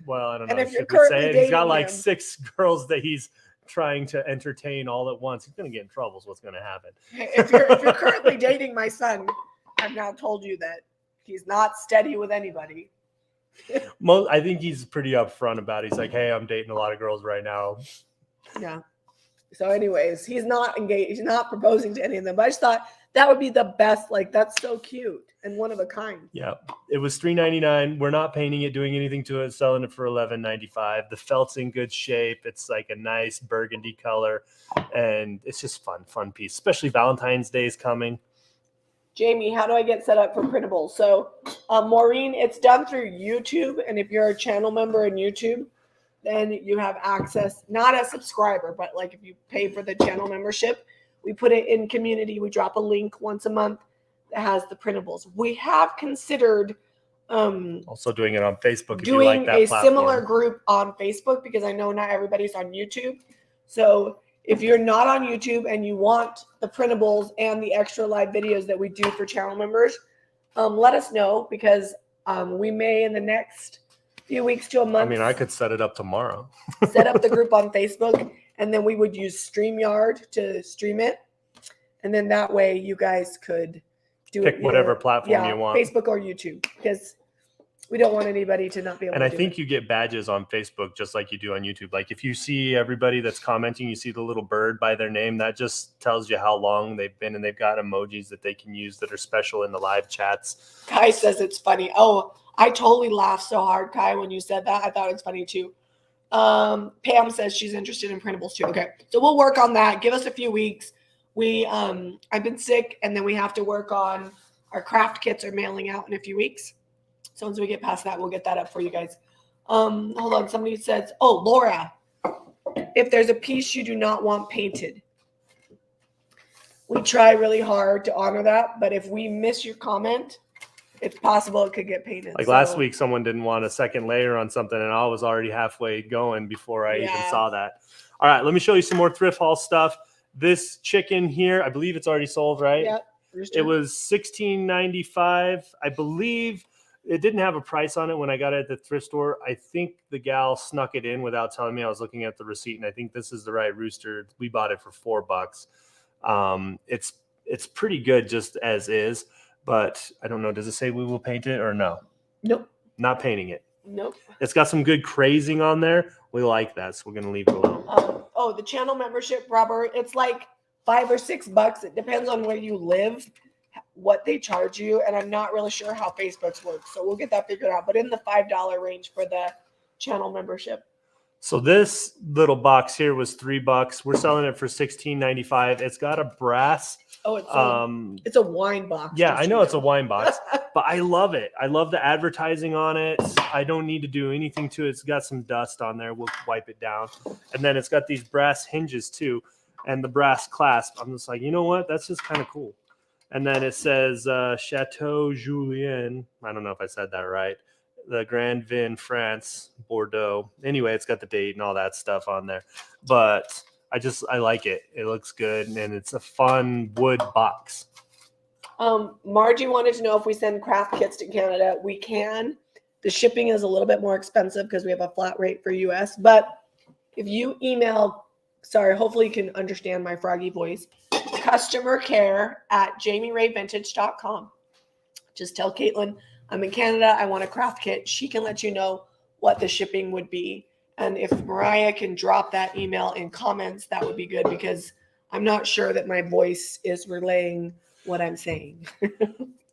well, I don't know. And if you're currently dating he's got like 6 girls that he's trying to entertain all at once. He's gonna get in trouble. Is what's gonna happen. If you're currently dating my son, I've now told you that he's not steady with anybody. I think he's pretty upfront about it. He's like, hey, I'm dating a lot of girls right now. Yeah. So anyways, he's not engaged. He's not proposing to any of them. But I just thought that would be the best. Like, that's so cute and one of a kind. Yeah. It was $3.99. We're not painting it, doing anything to it, selling it for $11.95. The felt's in good shape. It's like a nice burgundy color. And it's just fun piece, especially Valentine's Day is coming. Jamie, how do I get set up for printables? So, Maureen, it's done through YouTube. And if you're a channel member in YouTube, then you have access, not a subscriber, but like if you pay for the channel membership, we put it in community. We drop a link once a month that has the printables. We have considered also doing it on Facebook. If doing you like that a platform. Similar group on Facebook, because I know not everybody's on YouTube. So if you're not on YouTube and you want the printables and the extra live videos that we do for channel members, let us know, because We may in the next few weeks to a month. I mean, I could set it up tomorrow. Set up the group on Facebook, and then we would use StreamYard to stream it. And then that way you guys could Pick whatever platform you want. Facebook or YouTube, because we don't want anybody to not be able and to I think you get badges on Facebook just like you do on YouTube. Like if you see everybody that's commenting, you see the little bird by their name, that just tells you how long they've been, and they've got emojis that they can use that are special in the live chats. Kai says it's funny. Oh, I totally laughed so hard, Kai, when you said that. I thought it's funny too. Pam says she's interested in printables too. Okay, so we'll work on that. Give us a few weeks. I've been sick, and then we have to work on our craft kits are mailing out in a few weeks. So once we get past that, we'll get that up for you guys. Hold on. Somebody says, oh, Laura, if there's a piece you do not want painted, we try really hard to honor that. But if we miss your comment, it's possible it could get painted. Like last week, someone didn't want a second layer on something, and I was already halfway going before I even saw that. All right, let me show you some more thrift haul stuff. This chicken here, I believe it's already sold, right? Yeah. It was $16.95. I believe it didn't have a price on it when I got it at the thrift store. I think the gal snuck it in without telling me. I was looking at the receipt, and I think this is the right rooster. We bought it for $4. It's pretty good just as is, but I don't know. Does it say we will paint it or no? Nope. Not painting it. Nope. It's got some good crazing on there. We like that, so we're gonna leave it alone. Oh, the channel membership, Robert. It's like $5 or $6. It depends on where you live, what they charge you, and I'm not really sure how Facebook's works. So we'll get that figured out. But in the $5 range for the channel membership. So this little box here was $3. We're selling it for $16.95. It's got a brass. Oh, it's a wine box. Yeah, I know it's a wine box, but I love it. I love the advertising on it. I don't need to do anything to it. It's got some dust on there. We'll wipe it down. And then it's got these brass hinges too, and the brass clasp. I'm just like, you know what? That's just kind of cool. And then it says Chateau Julien. I don't know if I said that right. The Grand Vin, France, Bordeaux. Anyway, it's got the date and all that stuff on there. But I like it. It looks good, and it's a fun wood box. Margie wanted to know if we send craft kits to Canada. We can. The shipping is a little bit more expensive because we have a flat rate for US. But if you email, hopefully you can understand my froggy voice, customercare@jamirayvintage.com. Just tell Caitlin, I'm in Canada. I want a craft kit. She can let you know what the shipping would be. And if Mariah can drop that email in comments, that would be good, because I'm not sure that my voice is relaying what I'm saying.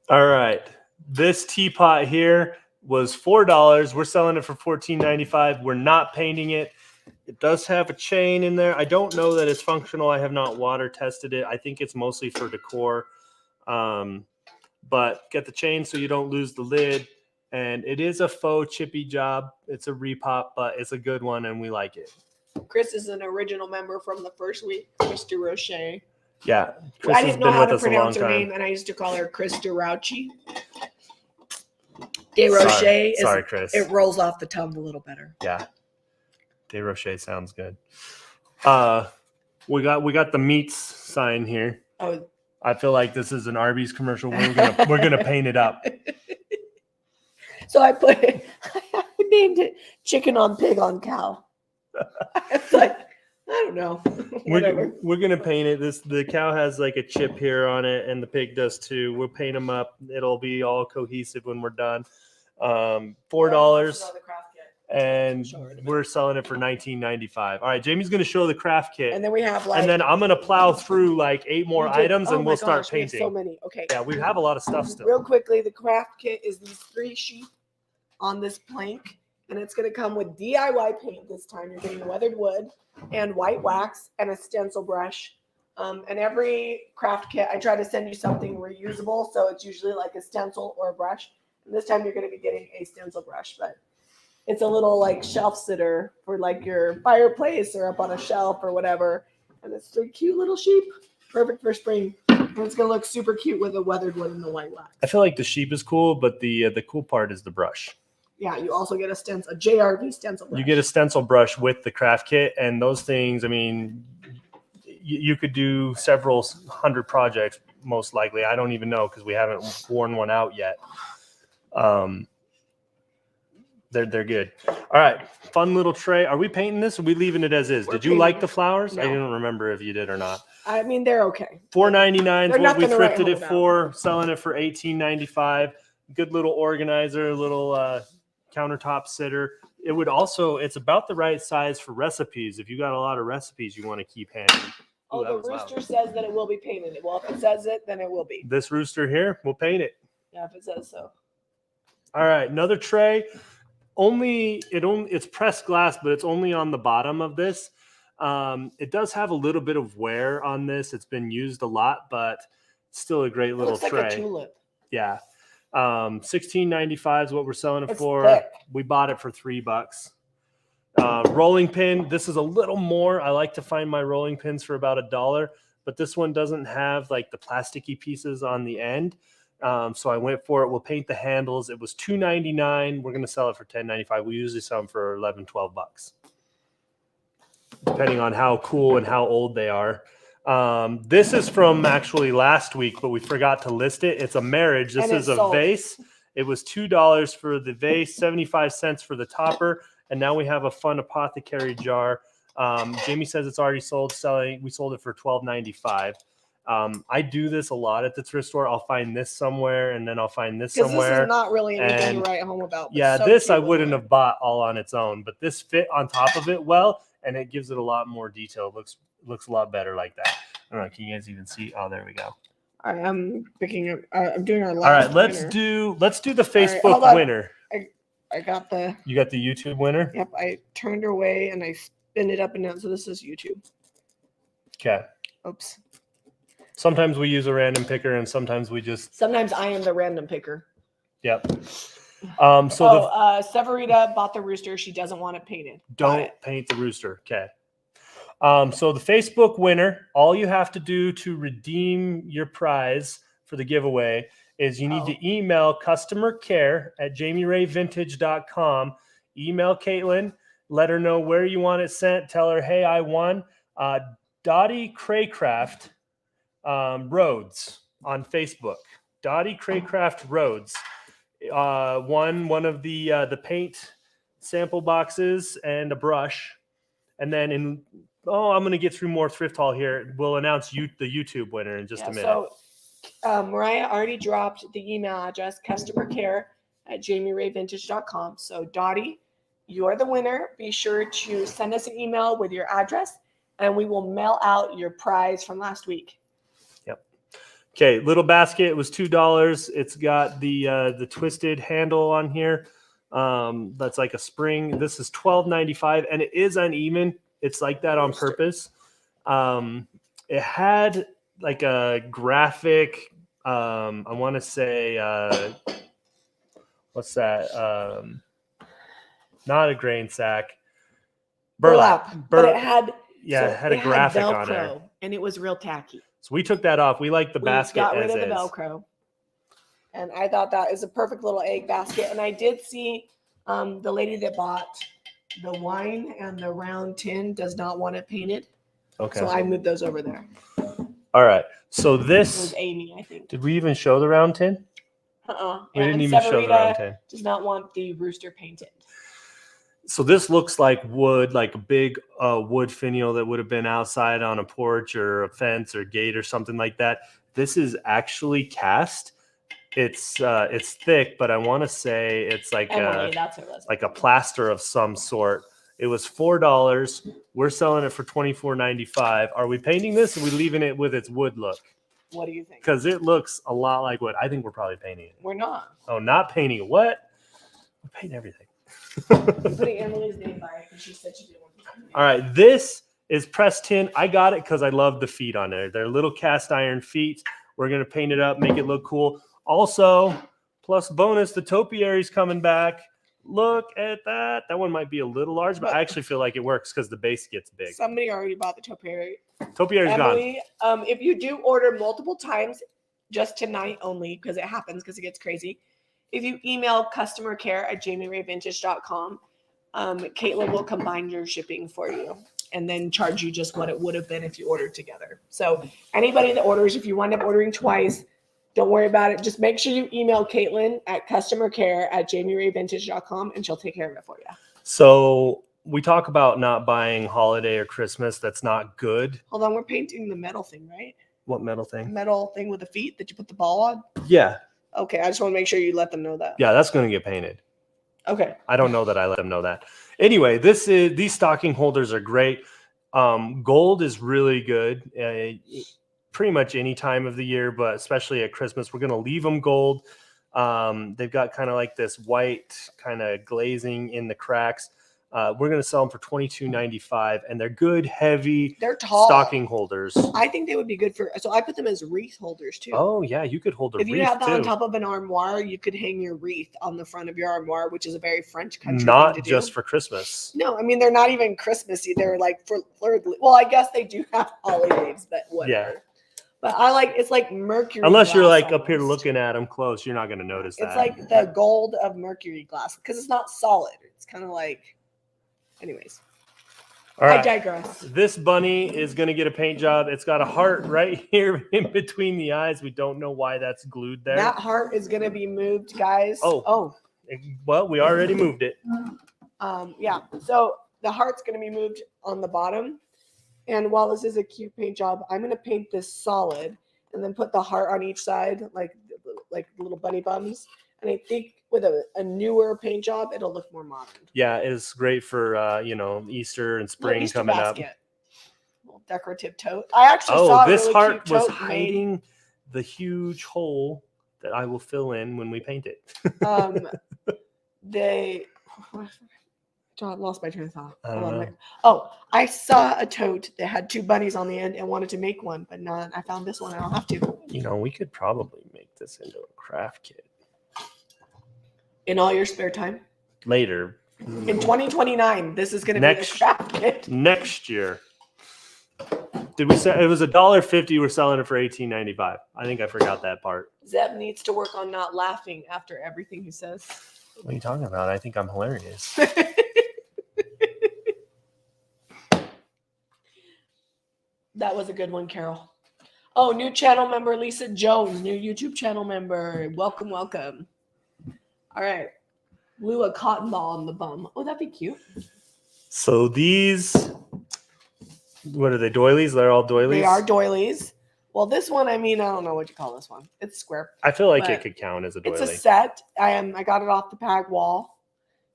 All right. This teapot here was $4. We're selling it for $14.95. We're not painting it. It does have a chain in there. I don't know that it's functional. I have not water tested it. I think it's mostly for decor. But get the chain so you don't lose the lid. And it is a faux chippy job. It's a repop, but it's a good one, and we like it. Chris is an original member from the first week, Chris DeRoche. Yeah, Chris I didn't know how to pronounce her name, and I used to call her Chris DeRouchy. DeRoche. Sorry, Chris. It rolls off the tongue a little better. Yeah, DeRoche sounds good. We got the meats sign here. Oh, I feel like this is an Arby's commercial. We're gonna paint it up. So I named it chicken on pig on cow. It's like, I don't know. We're gonna paint it. The cow has like a chip here on it, and the pig does too. We'll paint them up. It'll be all cohesive when we're done. $4, and we're selling it for $19.95. All right, Jamie's gonna show the craft kit, and then we have and then I'm gonna plow through like 8 more items, and we'll start painting. We have so many. Okay. Yeah, we have a lot of stuff still. Real quickly, the craft kit is these 3 sheep on this plank, and it's going to come with DIY paint this time. You're getting weathered wood and white wax and a stencil brush. And every craft kit, I try to send you something reusable, so it's usually like a stencil or a brush. And this time you're going to be getting a stencil brush, but it's a little like shelf sitter for like your fireplace or up on a shelf or whatever. And it's 3 cute little sheep, perfect for spring. And it's going to look super cute with the weathered wood and the white wax. I feel like the sheep is cool, but the cool part is the brush. Yeah, you also get a JRV stencil brush. You get a stencil brush with the craft kit, and those things, I mean, you could do several hundred projects, most likely. I don't even know because we haven't worn one out yet. They're good. All right, fun little tray. Are we painting this? Or are we leaving it as is? We're Did you like painting the flowers? No. I didn't remember if you did or not. I mean, they're okay. $4.99 is They're what we nothing to write thrifted it home for. Selling it for $18.95. Good little organizer, little countertop sitter. It would also. It's about the right size for recipes. If you got a lot of recipes you want to keep handy. Oh, the rooster says that it will be painted. Well, if it says it, then it will be. This rooster here, we'll paint it. Yeah, if it says so. All right, another tray. It's pressed glass, but it's only on the bottom of this. It does have a little bit of wear on this. It's been used a lot, but still a great little tray. Like a tulip. Yeah. $16.95 is what we're selling it It's for. thick. We bought it for $3. Rolling pin. This is a little more. I like to find my rolling pins for about $1, but this one doesn't have like the plasticky pieces on the end. So I went for it. We'll paint the handles. It was $2.99. We're going to sell it for $10.95. We usually sell them for $11-12, depending on how cool and how old they are. This is from actually last week, but we forgot to list it. It's a marriage. This is a vase. It was $2 for the vase, 75 cents for the topper. And now we have a fun apothecary jar. Jami says it's already sold. We sold it for $12.95. I do this a lot at the thrift store. I'll find this somewhere, and then I'll find this somewhere. This is not really anything to write home about. Yeah, so this I wouldn't have bought all on its own, but this fit on top of it well, and it gives it a lot more detail. It looks a lot better like that. I don't know. Can you guys even see? Oh, there we go. I am picking up. I'm doing our last. All right, let's do the Facebook winner. I got the. You got the YouTube winner? Yep. I turned her away and I spin it up and down. So this is YouTube. Okay. Oops. Sometimes we use a random picker, and sometimes we just. Sometimes I am the random picker. Yep. Severita bought the rooster. She doesn't want it painted. Don't paint the rooster. Okay. So the Facebook winner, all you have to do to redeem your prize for the giveaway is you need to email customercare@jamirayvintage.com. Email Caitlin, let her know where you want it sent. Tell her, hey, I won. Dottie Craycraft Rhodes on Facebook. Dottie Craycraft Rhodes won one of the paint sample boxes and a brush. And then I'm going to get through more thrift haul here. We'll announce the YouTube winner in just a minute. So Mariah already dropped the email address, customercare@jamirayvintage.com. So Dottie, you're the winner. Be sure to send us an email with your address, and we will mail out your prize from last week. Yep. Okay, little basket. It was $2. It's got the twisted handle on here. That's like a spring. This is $12.95, and it is uneven. It's like that on purpose. It had like a graphic. I want to say, what's that? Not a grain sack. Burlap. But it had. Yeah, it had a graphic on it, and it was real tacky. So we took that off. We like the basket. Got rid of the Velcro. And I thought that is a perfect little egg basket. And I did see the lady that bought the wine and the round tin does not want it painted. Okay. So I moved those over there. All right. So this was Amy, I think. Did we even show the round tin? We didn't even show the round tin. Does not want the rooster painted. So this looks like wood, like a big wood finial that would have been outside on a porch or a fence or gate or something like that. This is actually cast. It's thick, but I want to say it's like a plaster of some sort. It was $4. We're selling it for $24.95. Are we painting this, or are we leaving it with its wood look? What do you think? Because it looks a lot like wood. I think we're probably painting it. We're not. Oh, not painting it. What? We're painting everything. I'm putting Emily's name by it because she said she didn't want to. All right, this is pressed tin. I got it because I love the feet on there. They're little cast iron feet. We're gonna paint it up, make it look cool. Also, plus bonus, the topiary's coming back. Look at that. That one might be a little large, but I actually feel like it works because the base gets big. Somebody already bought the topiary. Topiary's Emily, gone. If you do order multiple times, just tonight only, because it happens, because it gets crazy. If you email customercare@jamirayvintage.com, Caitlin will combine your shipping for you and then charge you just what it would have been if you ordered together. So anybody that orders, if you wind up ordering twice, Don't worry about it. Just make sure you email Caitlin at customercare@jamirayvintage.com and she'll take care of it for you. So we talk about not buying holiday or Christmas. That's not good. Hold on, we're painting the metal thing, right? What metal The thing? metal thing with the feet that you put the ball on? Yeah. Okay, I just want to make sure you let them know that. Yeah, that's going to get painted. Okay. I don't know that I let them know that. Anyway, these stocking holders are great. Gold is really good. Pretty much any time of the year, but especially at Christmas, we're going to leave them gold. They've got kind of like this white kind of glazing in the cracks. We're going to sell them for $22.95, and they're good, heavy, they're tall stocking holders. I think they would be good for. So I put them as wreath holders too. Oh yeah, you could hold a if wreath you have that too. on top of an armoire, you could hang your wreath on the front of your armoire, which is a very French country Not thing to just do. for Christmas. No, I mean they're not even Christmassy. They're like for well, I guess they do have holidays, but whatever. Yeah. But I like it's like mercury. Unless you're glass like up here almost. looking at them close, you're not going to notice that. It's like the gold of mercury glass because it's not solid. It's kind of like. Anyways, All right. I digress. This bunny is going to get a paint job. It's got a heart right here in between the eyes. We don't know why that's glued there. That heart is going to be moved, guys. Oh. Well, we already moved it. Yeah. So the heart's going to be moved on the bottom. And while this is a cute paint job, I'm going to paint this solid and then put the heart on each side, like little bunny bums. And I think with a newer paint job, it'll look more modern. Yeah, it's great for Easter and spring Easter coming basket. up. Little decorative tote. I actually saw this a really heart cute was tote hiding the huge hole that I will fill in when we paint it. I lost my train of thought. I don't know. I saw a tote that had two bunnies on the end and wanted to make one, but none. I found this one. I don't have to. We could probably make this into a craft kit In all your spare time? later. In 2029, this is going to be a craft kit. Next year. Did we say it was $1.50? We're selling it for $18.95. I think I forgot that part. Zeb needs to work on not laughing after everything he says. What are you talking about? I think I'm hilarious. That was a good one, Carol. Oh, new channel member, Lisa Jones, new YouTube channel member. Welcome, welcome. All right. Blew a cotton ball on the bum. Oh, that'd be cute. So these, what are they, doilies? They're all doilies? They are doilies. Well, this one, I don't know what you call this one. It's square. I feel like it could count as a doily. It's a set. I got it off the Pag wall.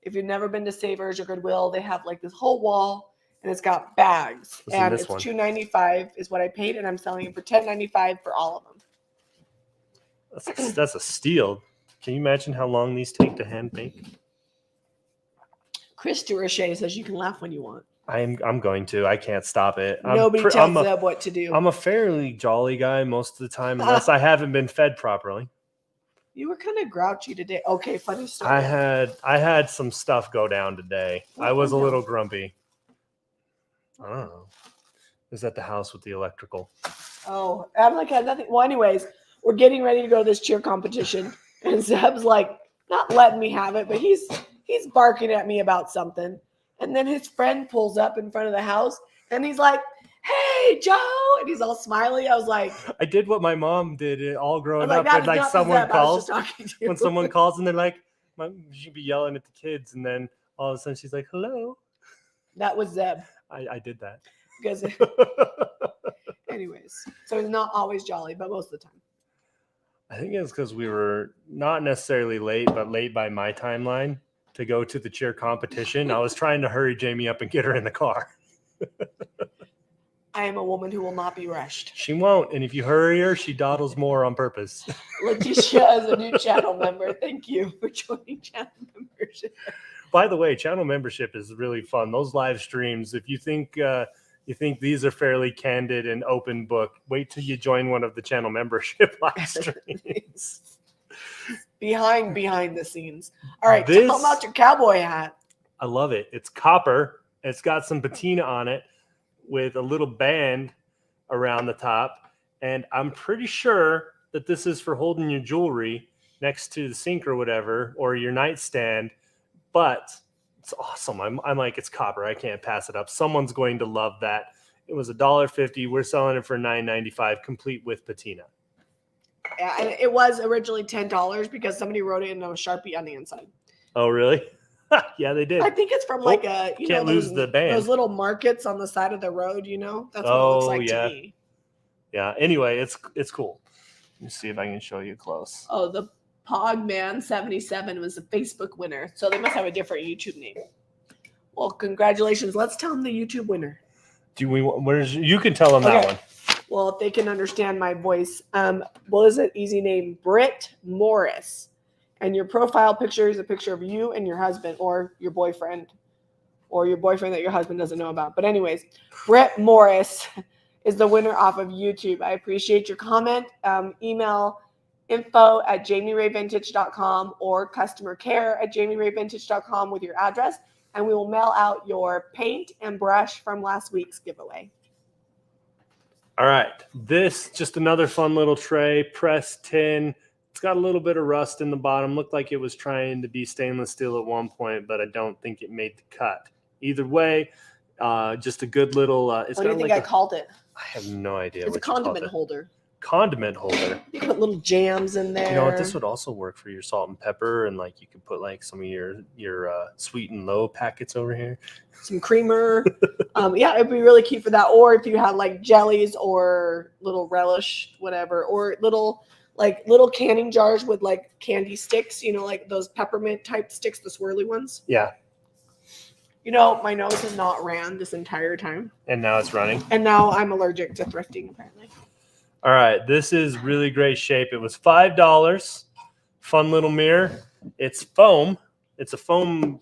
If you've never been to Savers or Goodwill, they have like this whole wall, and it's got bags. And it's $2.95 is what I paid, and I'm selling it for $10.95 for all of them. That's a steal. Can you imagine how long these take to hand make? Chris Durocher says you can laugh when you want. I'm going to. I can't stop it. Nobody tells Zeb what to do. I'm a fairly jolly guy most of the time, unless I haven't been fed properly. You were kind of grouchy today. Okay, funny story. I had some stuff go down today. I was a little grumpy. I don't know. It was at the house with the electrical. Oh, I'm like had nothing. Well, anyways, we're getting ready to go to this cheer competition, and Zeb's like not letting me have it, but he's barking at me about something. And then his friend pulls up in front of the house, and he's like, "Hey, Joe!" And he's all smiley. I was like, "I did what my mom did all growing up." And like someone calls, when someone calls, and they're like, she'd be yelling at the kids, and then all of a sudden she's like, "Hello." That was Zeb. I did that. Because, anyways, so he's not always jolly, but most of the time. I think it's because we were not necessarily late, but late by my timeline to go to the cheer competition. I was trying to hurry Jami up and get her in the car. I am a woman who will not be rushed. She won't. And if you hurry her, she dawdles more on purpose. Letitia is a new channel member. Thank you for joining channel membership. By the way, channel membership is really fun. Those live streams, if you think these are fairly candid and open book, wait till you join one of the channel membership live streams. Behind the scenes. All right, tell them about your cowboy hat. I love it. It's copper. It's got some patina on it with a little band around the top. And I'm pretty sure that this is for holding your jewelry next to the sink or whatever, or your nightstand. But it's awesome. I'm like, it's copper. I can't pass it up. Someone's going to love that. It was $1.50. We're selling it for $9.95, complete with patina. Yeah, and it was originally $10 because somebody wrote it in a Sharpie on the inside. Oh, really? Yeah, they did. I think it's from like can't lose the band. those little markets on the side of the road. That's what it looks like to me. Yeah. Anyway, it's cool. Let me see if I can show you close. Oh, the Pogman77 was the Facebook winner, so they must have a different YouTube name. Well, congratulations. Let's tell them the YouTube winner. You can tell them that one. Well, if they can understand my voice, what is it? Easy name, Britt Morris. And your profile picture is a picture of you and your husband or your boyfriend that your husband doesn't know about. But anyways, Britt Morris is the winner off of YouTube. I appreciate your comment. Email info@jamirayvintage.com or customercare@jamirayvintage.com with your address, and we will mail out your paint and brush from last week's giveaway. All right. This, just another fun little tray, pressed tin. It's got a little bit of rust in the bottom. Looked like it was trying to be stainless steel at one point, but I don't think it made the cut. Either way, just a good little. What do you think I called it? I have no idea. It's a condiment holder. Condiment holder. You put little jams in there. You know what? This would also work for your salt and pepper, and like you could put like some of your sweet and low packets over here. Some creamer. Yeah, it'd be really cute for that. Or if you had like jellies or little relish, whatever, or little canning jars with like candy sticks, like those peppermint type sticks, the swirly ones. Yeah. My nose has not ran this entire time. And now it's running. And now I'm allergic to thrifting, apparently. All right. This is really great shape. It was $5. Fun little mirror. It's foam. It's a foam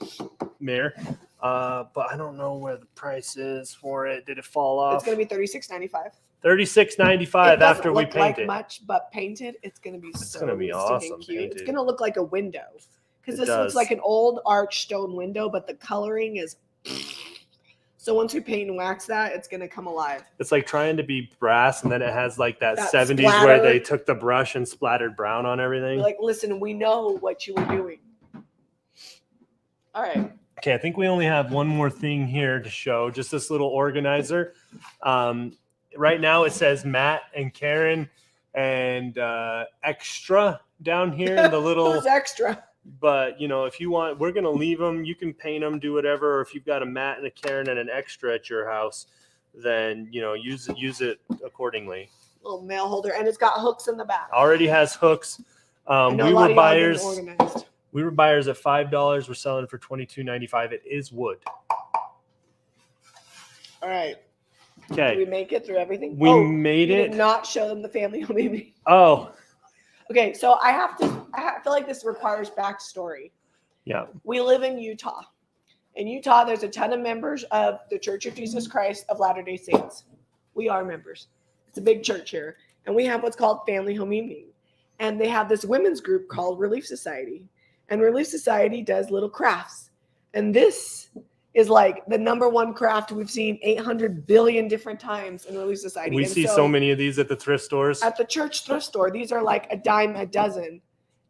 mirror. But I don't know where the price is for it. Did it fall off? It's going to be $36.95. $36.95 after we paint it. Much, but painted, it's going to be it's going to be awesome. Cute. Painted. It's going to look like a window because this looks like an old arch stone window, but the coloring is. So once we paint and wax that, it's going to come alive. It's like trying to be brass, and then it has like that 70s splatter. where they took the brush and splattered brown on everything. We're like, listen, we know what you were doing. All right. Okay, I think we only have one more thing here to show, just this little organizer. Right now it says Matt and Karen and extra down here in the little. Who's extra? But, if you want, we're going to leave them. You can paint them, do whatever. Or if you've got a Matt and a Karen and an extra at your house, then, use it accordingly. Little mail holder. And it's got hooks in the back. Already has hooks. We were buyers. We were buyers at $5. We're selling for $22.95. It is wood. All right. Okay. Did we make it through everything? We made it. Did not show them the family home evening. Oh. Okay, so I feel like this requires backstory. Yeah. We live in Utah. In Utah, there's a ton of members of the Church of Jesus Christ of Latter-day Saints. We are members. It's a big church here. And we have what's called Family Home Evening. And they have this women's group called Relief Society. And Relief Society does little crafts. And this is like the number one craft we've seen 800 billion different times in Relief Society. We see so many of these at the thrift stores. At the church thrift store, these are like a dime a dozen.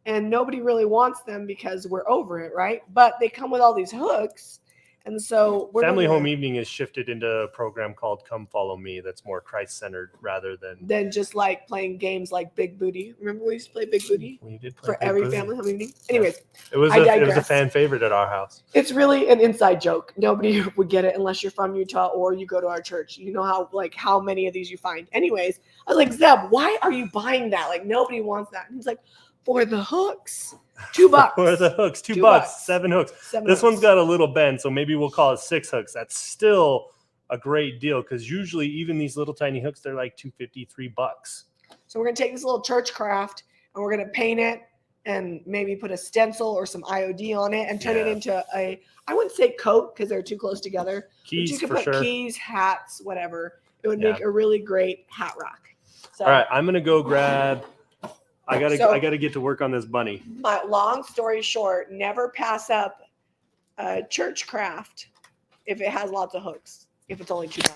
And nobody really wants them because we're over it, right? But they come with all these hooks. And so Family Home Evening is shifted into a program called Come Follow Me that's more Christ-centered rather than just like playing games like Big Booty. Remember we used to play Big Booty? We did play for Big every Booty. Family Home Evening. Anyways, it was a fan favorite at our house. It's really an inside joke. Nobody would get it unless you're from Utah or you go to our church. You know how many of these you find. Anyways, I was like, Zeb, why are you buying that? Like nobody wants that. And he's like, for the hooks. $2. For the hooks, $2, 7 hooks. This one's got a little bend, so maybe we'll call it 6 hooks. That's still a great deal because usually even these little tiny hooks, they're like $2.50, $3. So we're gonna take this little church craft and we're gonna paint it and maybe put a stencil or some IOD on it and turn it into I wouldn't say coat because they're too close together. Keys, but you could for put sure. Keys, hats, whatever. It would make a really great hat rack. So, all right, I'm gonna go grab. I gotta get to work on this bunny. My long story short, never pass up a church craft if it has lots of hooks. If it's only $2.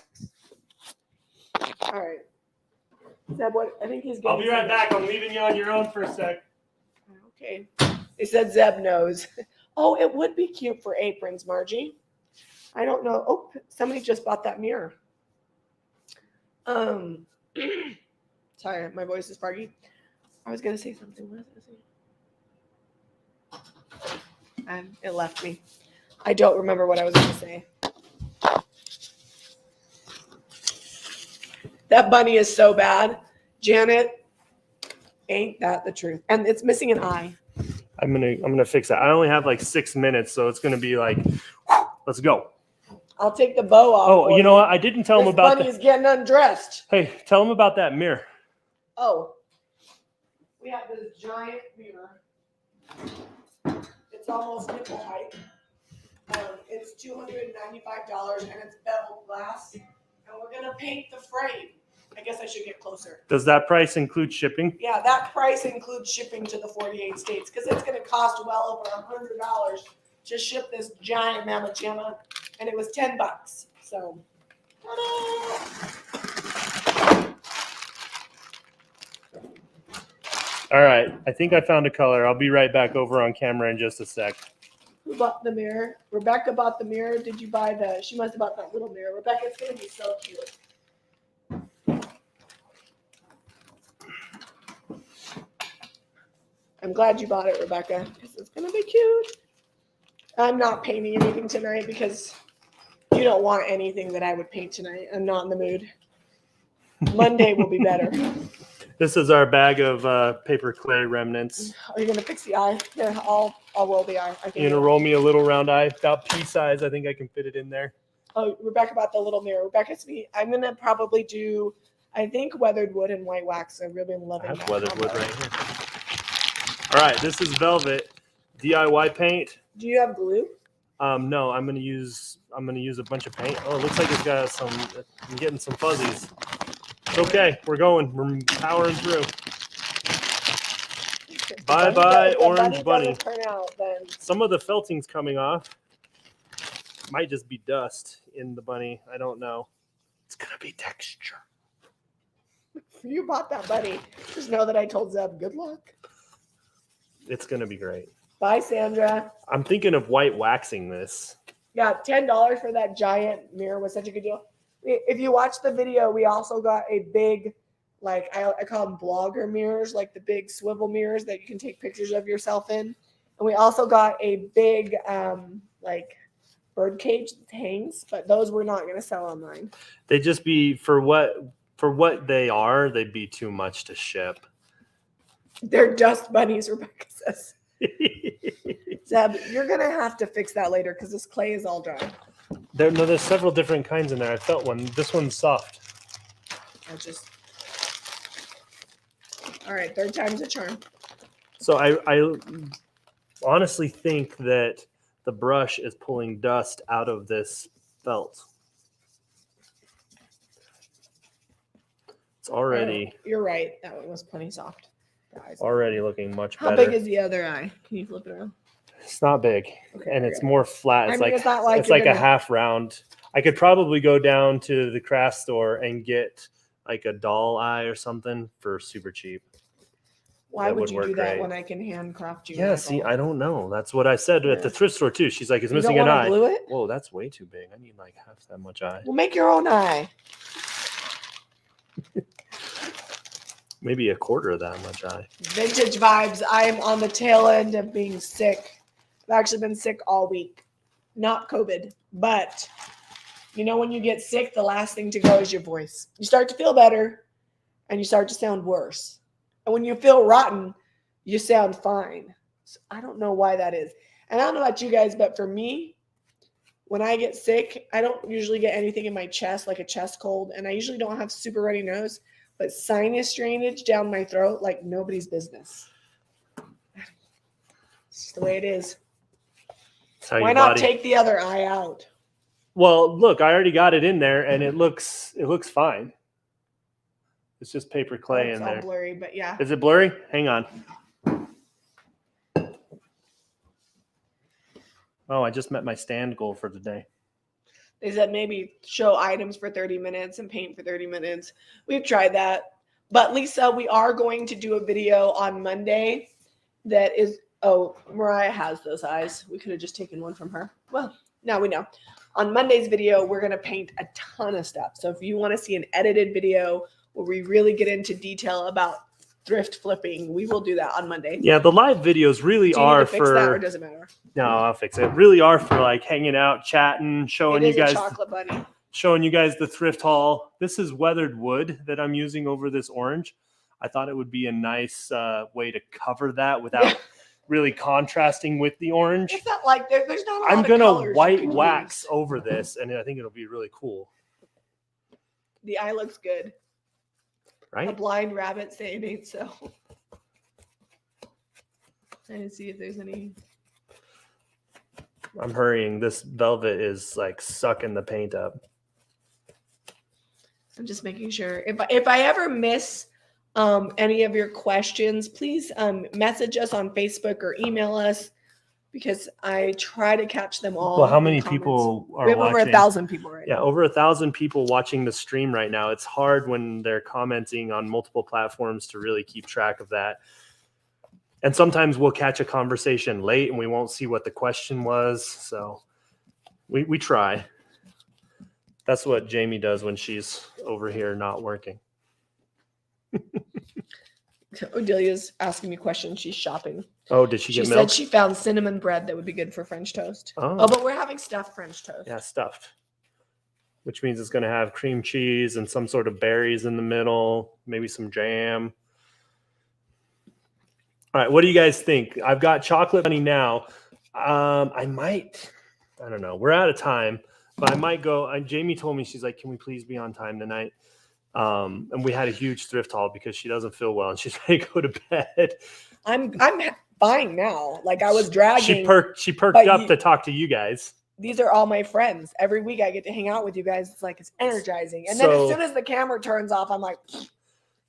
All right. Zeb, what I think he's getting. I'll be right back. I'm leaving you on your own for a sec. Okay. They said Zeb knows. Oh, it would be cute for aprons, Margie. I don't know. Oh, somebody just bought that mirror. Sorry, my voice is foggy. I was going to say something. What was I going to say? It left me. I don't remember what I was going to say. That bunny is so bad. Janet, ain't that the truth? And it's missing an eye. I'm gonna fix that. I only have like 6 minutes, so it's gonna be like, let's go. I'll take the bow off. Oh, you know what? I didn't tell him about bunny is getting undressed. Hey, tell him about that mirror. Oh, we have this giant mirror. It's almost nipple height. It's $295 and it's beveled glass. And we're gonna paint the frame. I guess I should get closer. Does that price include shipping? Yeah, that price includes shipping to the 48 states because it's going to cost well over $100 to ship this giant mammoth jamma, and it was $10. So, all right, I think I found a color. I'll be right back over on camera in just a sec. who bought the mirror? Rebecca bought the mirror. Did you buy the? She must have bought that little mirror. Rebecca, it's going to be so cute. I'm glad you bought it, Rebecca, because it's going to be cute. I'm not painting anything tonight because you don't want anything that I would paint tonight. I'm not in the mood. Monday will be better. This is our bag of paper clay remnants. Are you going to fix the eye? Here, I'll roll the eye. You're going to roll me a little round eye, about pea size. I think I can fit it in there. Oh, Rebecca bought the little mirror. Rebecca's me. I'm going to probably do, I think, weathered wood and white wax. I've really been loving I have that weathered combo. wood right here. All right, this is velvet DIY paint. Do you have glue? No, I'm gonna use a bunch of paint. Oh, it looks like it's got some. I'm getting some fuzzies. Okay, we're going. We're powering through. Bye bye, orange bunny. Turn out, then. Some of the felting's coming off. Might just be dust in the bunny. I don't know. It's gonna be texture. You bought that bunny. Just know that I told Zeb, good luck. It's gonna be great. Bye, Sandra. I'm thinking of white waxing this. Yeah, $10 for that giant mirror was such a good deal. If you watch the video, we also got a big, like I call them blogger mirrors, like the big swivel mirrors that you can take pictures of yourself in. And we also got a big like bird cage that hangs, but those we're not going to sell online. They just be for what they are. They'd be too much to ship. They're dust bunnies, Rebecca says. Zeb, you're going to have to fix that later because this clay is all dry. There's several different kinds in there. I felt one. This one's soft. All right, third time's a charm. So I honestly think that the brush is pulling dust out of this felt. It's already. You're right. That one was plenty soft. Already looking much better. How big is the other eye? Can you flip it around? It's not big, okay, and it's more flat. It's it's like a half round. I could probably go down to the craft store and get like a doll eye or something for super cheap. Why would you do that when I can handcraft you? Yeah, see, I don't know. That's what I said at the thrift store too. She's like, "It's missing an eye." Glue it? Whoa, that's way too big. I need like half that much eye. Well, make your own eye. Maybe a quarter of that much eye. Vintage vibes. I am on the tail end of being sick. I've actually been sick all week. Not COVID, but you know when you get sick, the last thing to go is your voice. You start to feel better, and you start to sound worse. And when you feel rotten, you sound fine. So I don't know why that is. And I don't know about you guys, but for me, when I get sick, I don't usually get anything in my chest, like a chest cold, and I usually don't have super runny nose. But sinus drainage down my throat, like nobody's business. It's just the way it is. Why not take the other eye out? Well, look, I already got it in there, and it looks fine. It's just paper clay in there. It's all blurry, but yeah. Is it blurry? Hang on. Oh, I just met my stand goal for today. They said maybe show items for 30 minutes and paint for 30 minutes. We've tried that. But Lisa, we are going to do a video on Monday that is, oh, Mariah has those eyes. We could have just taken one from her. Well, now we know. On Monday's video, we're going to paint a ton of stuff. So if you want to see an edited video where we really get into detail about thrift flipping. We will do that on Monday. Yeah, the live videos really Do you need are to fix that, or for. does it matter? No, I'll fix it. Really are for like hanging out, chatting, showing It you is guys. a chocolate bunny. Showing you guys the thrift haul. This is weathered wood that I'm using over this orange. I thought it would be a nice way to cover that without really contrasting with the orange. It's not like there's not a lot I'm of colors gonna white you can wax use. over this, and I think it'll be really cool. The eye looks good. A Right? blind rabbit saying ain't so. Trying to see if there's any. I'm hurrying. This velvet is like sucking the paint up. I'm just making sure. If I ever miss any of your questions, please message us on Facebook or email us, because I try to catch them all. Well, how in many comments. people are We have watching? over 1,000 people right Yeah, now. over 1,000 people watching the stream right now. It's hard when they're commenting on multiple platforms to really keep track of that. And sometimes we'll catch a conversation late and we won't see what the question was. So we try. That's what Jami does when she's over here not working. Odelia's asking me questions. She's shopping. Oh, did she She get said milk? she found cinnamon bread that would be good for French toast. Oh. Oh, but we're having stuffed French toast. Yeah, stuffed. Which means it's going to have cream cheese and some sort of berries in the middle, maybe some jam. All right, what do you guys think? I've got chocolate bunny now. I don't know. We're out of time, but I might go. Jami told me, she's like, can we please be on time tonight? And we had a huge thrift haul because she doesn't feel well and she's ready to go to bed. I'm fine now. Like I was dragging. She perked up to talk to you guys. These are all my friends. Every week I get to hang out with you guys. It's like it's energizing. And then as soon as the camera turns off, I'm like.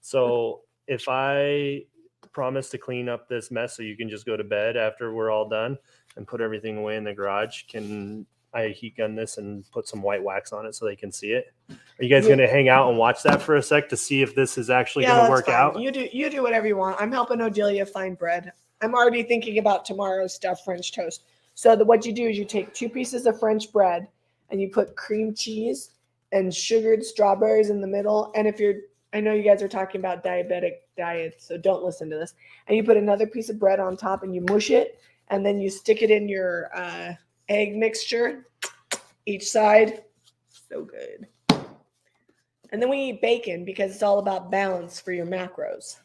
So if I promise to clean up this mess so you can just go to bed after we're all done and put everything away in the garage, can I heat gun this and put some white wax on it so they can see it? Are you guys going to hang out and watch that for a sec to see if this is actually going to work out? You do whatever you want. I'm helping Odelia find bread. I'm already thinking about tomorrow's stuffed French toast. So what you do is you take 2 pieces of French bread and you put cream cheese and sugared strawberries in the middle. And I know you guys are talking about diabetic diets, so don't listen to this. And you put another piece of bread on top and you mush it, and then you stick it in your egg mixture, each side. So good. And then we eat bacon because it's all about balance for your macros.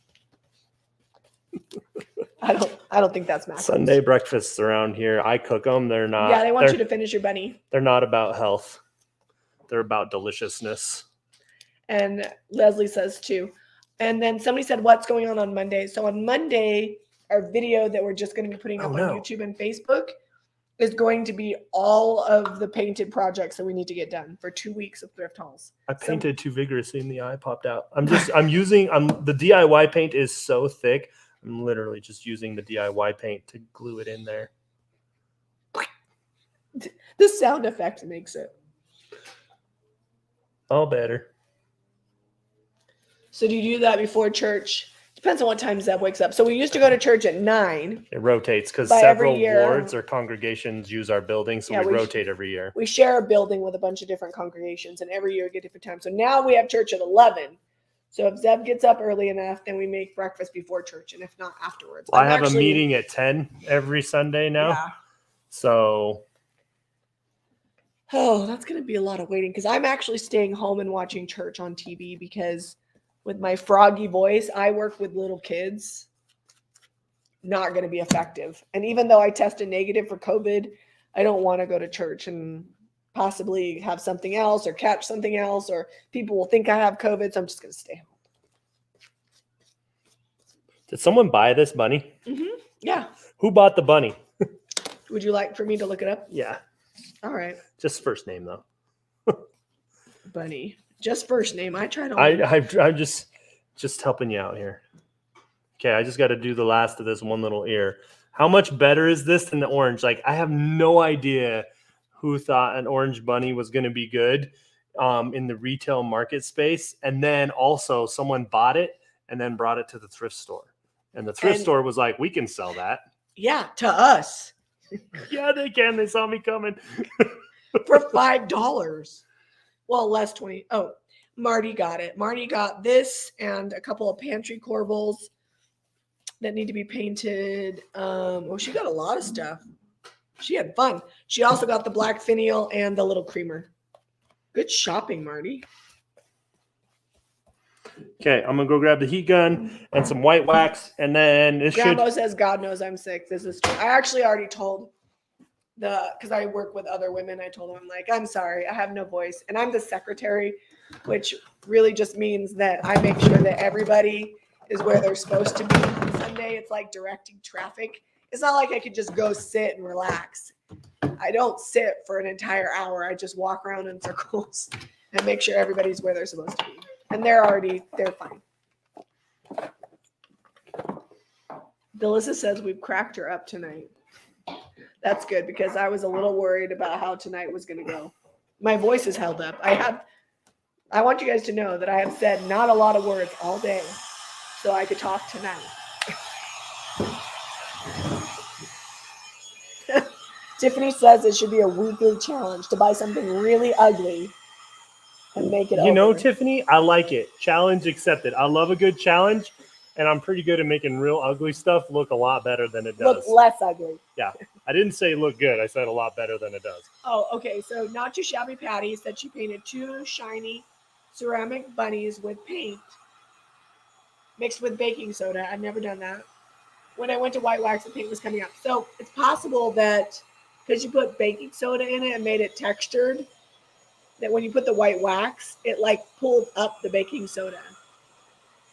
I don't think that's macros. Sunday breakfasts around here, I cook them. They're not. Yeah, they want you to finish your bunny. They're not about health. They're about deliciousness. And Leslie says too. And then somebody said, what's going on Monday? So on Monday, our video that we're just going to be putting up on YouTube and Facebook is going to be all of the painted projects that we need to get done for 2 weeks of thrift hauls. I painted too vigorously and the eye popped out. I'm using the DIY paint is so thick. I'm literally just using the DIY paint to glue it in there. The sound effect makes it. All better. So do you do that before church? Depends on what time Zeb wakes up. So we used to go to church at 9. It rotates because several wards or congregations use our building, so we rotate every year. We share a building with a bunch of different congregations, and every year we get different times. So now we have church at 11. So if Zeb gets up early enough, then we make breakfast before church, and if not, afterwards. Well, I have a meeting at 10 every Sunday now. Yeah. So. Oh, that's going to be a lot of waiting because I'm actually staying home and watching church on TV because with my froggy voice, I work with little kids. Not going to be effective. And even though I tested negative for COVID, I don't want to go to church and possibly have something else or catch something else, or people will think I have COVID. So I'm just going to stay home. Did someone buy this bunny? Mm-hmm. Yeah. Who bought the bunny? Would you like for me to look it up? Yeah. All right. Just first name though. Bunny. Just first name. I try to. I'm just helping you out here. Okay, I just got to do the last of this one little ear. How much better is this than the orange? Like, I have no idea who thought an orange bunny was going to be good in the retail market space. And then also someone bought it and then brought it to the thrift store. And the thrift store was like, we can sell that. Yeah, to us. Yeah, they can. They saw me coming. For $5. Well, less 20. Oh, Marty got it. Marty got this and a couple of pantry corbels that need to be painted. Oh, she got a lot of stuff. She had fun. She also got the black finial and the little creamer. Good shopping, Marty. Okay, I'm gonna go grab the heat gun and some white wax, and then it Grandma should. says, "God knows I'm sick." This is true. I actually already told because I work with other women. I told them, I'm like, I'm sorry, I have no voice, and I'm the secretary, which really just means that I make sure that everybody is where they're supposed to be on Sunday. It's like directing traffic. It's not like I could just go sit and relax. I don't sit for an entire hour. I just walk around in circles and make sure everybody's where they're supposed to be. And they're fine. Delissa says we've cracked her up tonight. That's good because I was a little worried about how tonight was going to go. My voice is held up. I want you guys to know that I have said not a lot of words all day so I could talk tonight. Tiffany says it should be a weekly challenge to buy something really ugly and make it You know, over. Tiffany, I like it. Challenge accepted. I love a good challenge, and I'm pretty good at making real ugly stuff look a lot better than it does. Look less ugly. Yeah, I didn't say look good. I said a lot better than it does. Oh, okay. So Not Too Shabby Patty said she painted 2 shiny ceramic bunnies with paint mixed with baking soda. I've never done that. When I went to white wax, the paint was coming up. So it's possible that because you put baking soda in it and made it textured, that when you put the white wax, it like pulled up the baking soda.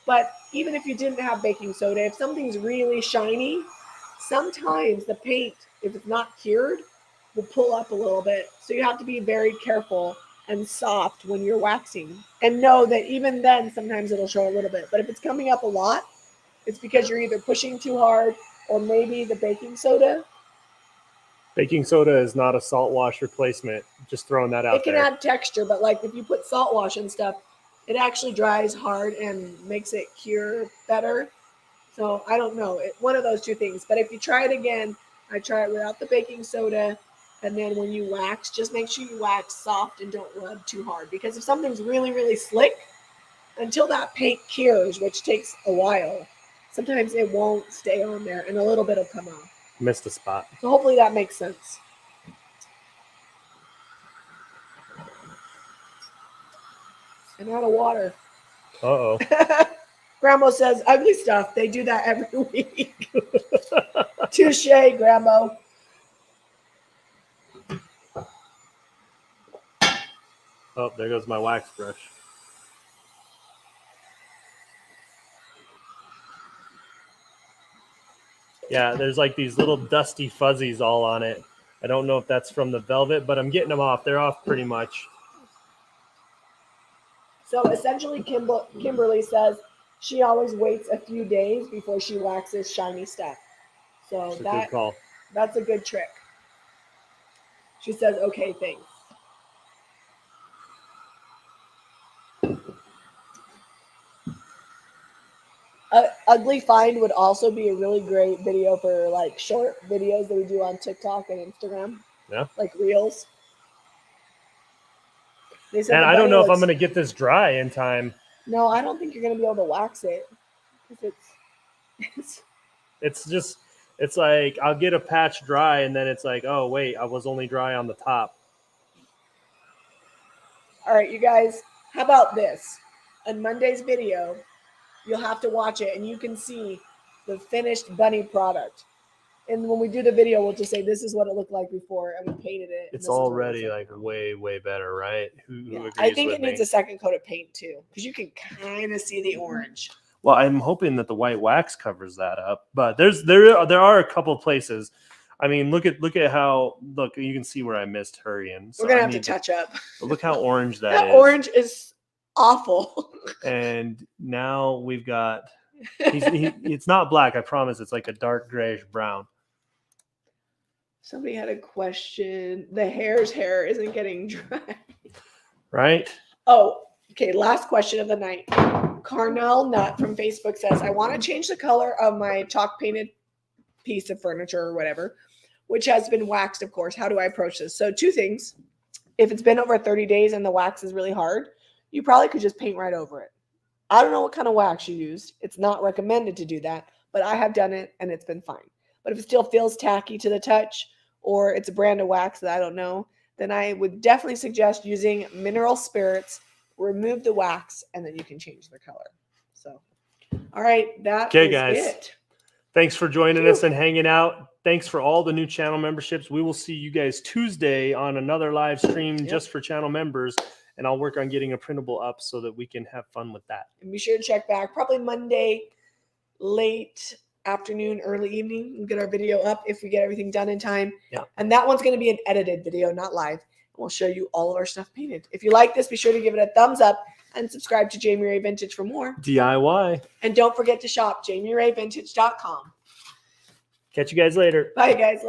But even if you didn't have baking soda, if something's really shiny, sometimes the paint, if it's not cured, will pull up a little bit. So you have to be very careful and soft when you're waxing. And know that even then, sometimes it'll show a little bit. But if it's coming up a lot, it's because you're either pushing too hard or maybe the baking soda. Baking soda is not a salt wash replacement. Just throwing that out there. It can add texture, but like if you put salt wash and stuff, it actually dries hard and makes it cure better. So I don't know. One of those two things. But if you try it again, I try it without the baking soda. And then when you wax, just make sure you wax soft and don't rub too hard. Because if something's really, really slick, until that paint cures, which takes a while, sometimes it won't stay on there and a little bit will come off. Missed a spot. So hopefully that makes sense. And out of water. Uh-oh. Grandma says, ugly stuff. They do that every week. Touche, Grandma. Oh, there goes my wax brush. Yeah, there's like these little dusty fuzzies all on it. I don't know if that's from the velvet, but I'm getting them off. They're off pretty much. So essentially, Kimberly says she always waits a few days before she waxes shiny stuff. So That's a good call. That's a good trick. She says, okay, thanks. Ugly Find would also be a really great video for like short videos that we do on TikTok and Instagram. Yeah. Like reels. And I don't know if I'm going to get this dry in time. No, I don't think you're going to be able to wax it. It's like I'll get a patch dry and then it's like, oh, wait, I was only dry on the top. All right, you guys, how about this? On Monday's video, you'll have to watch it and you can see the finished bunny product. And when we do the video, we'll just say, this is what it looked like before, and we painted it. It's already like way, way better, right? Who agrees I think with it needs a second coat of paint too, because you can kind of see the orange. Well, I'm hoping that the white wax covers that up, but there are a couple places. I mean, look at how you can see where I missed hurrying. So we're gonna have to touch up. Look how orange that is. That orange is awful. And now we've got. It's not black. I promise. It's like a dark grayish brown. Somebody had a question. The hare's hair isn't getting dry. Right? Oh, okay. Last question of the night. Carnell Nut from Facebook says, I want to change the color of my chalk painted piece of furniture or whatever, which has been waxed, of course. How do I approach this? So 2 things. If it's been over 30 days and the wax is really hard, you probably could just paint right over it. I don't know what kind of wax you used. It's not recommended to do that, but I have done it and it's been fine. But if it still feels tacky to the touch, or it's a brand of wax that I don't know, then I would definitely suggest using mineral spirits, remove the wax, and then you can change the color. So, all right, that Okay, is guys. it. Thanks for joining us and hanging out. Thanks for all the new channel memberships. We will see you guys Tuesday on another live stream just for channel members. And I'll work on getting a printable up so that we can have fun with that. And be sure to check back probably Monday, late afternoon, early evening. We'll get our video up if we get everything done in time. Yeah. And that one's going to be an edited video, not live. We'll show you all of our stuff painted. If you like this, be sure to give it a thumbs up and subscribe to Jami Ray Vintage for more DIY. And don't forget to shop JamiRayVintage.com. Catch you guys later. Bye, guys. Love you.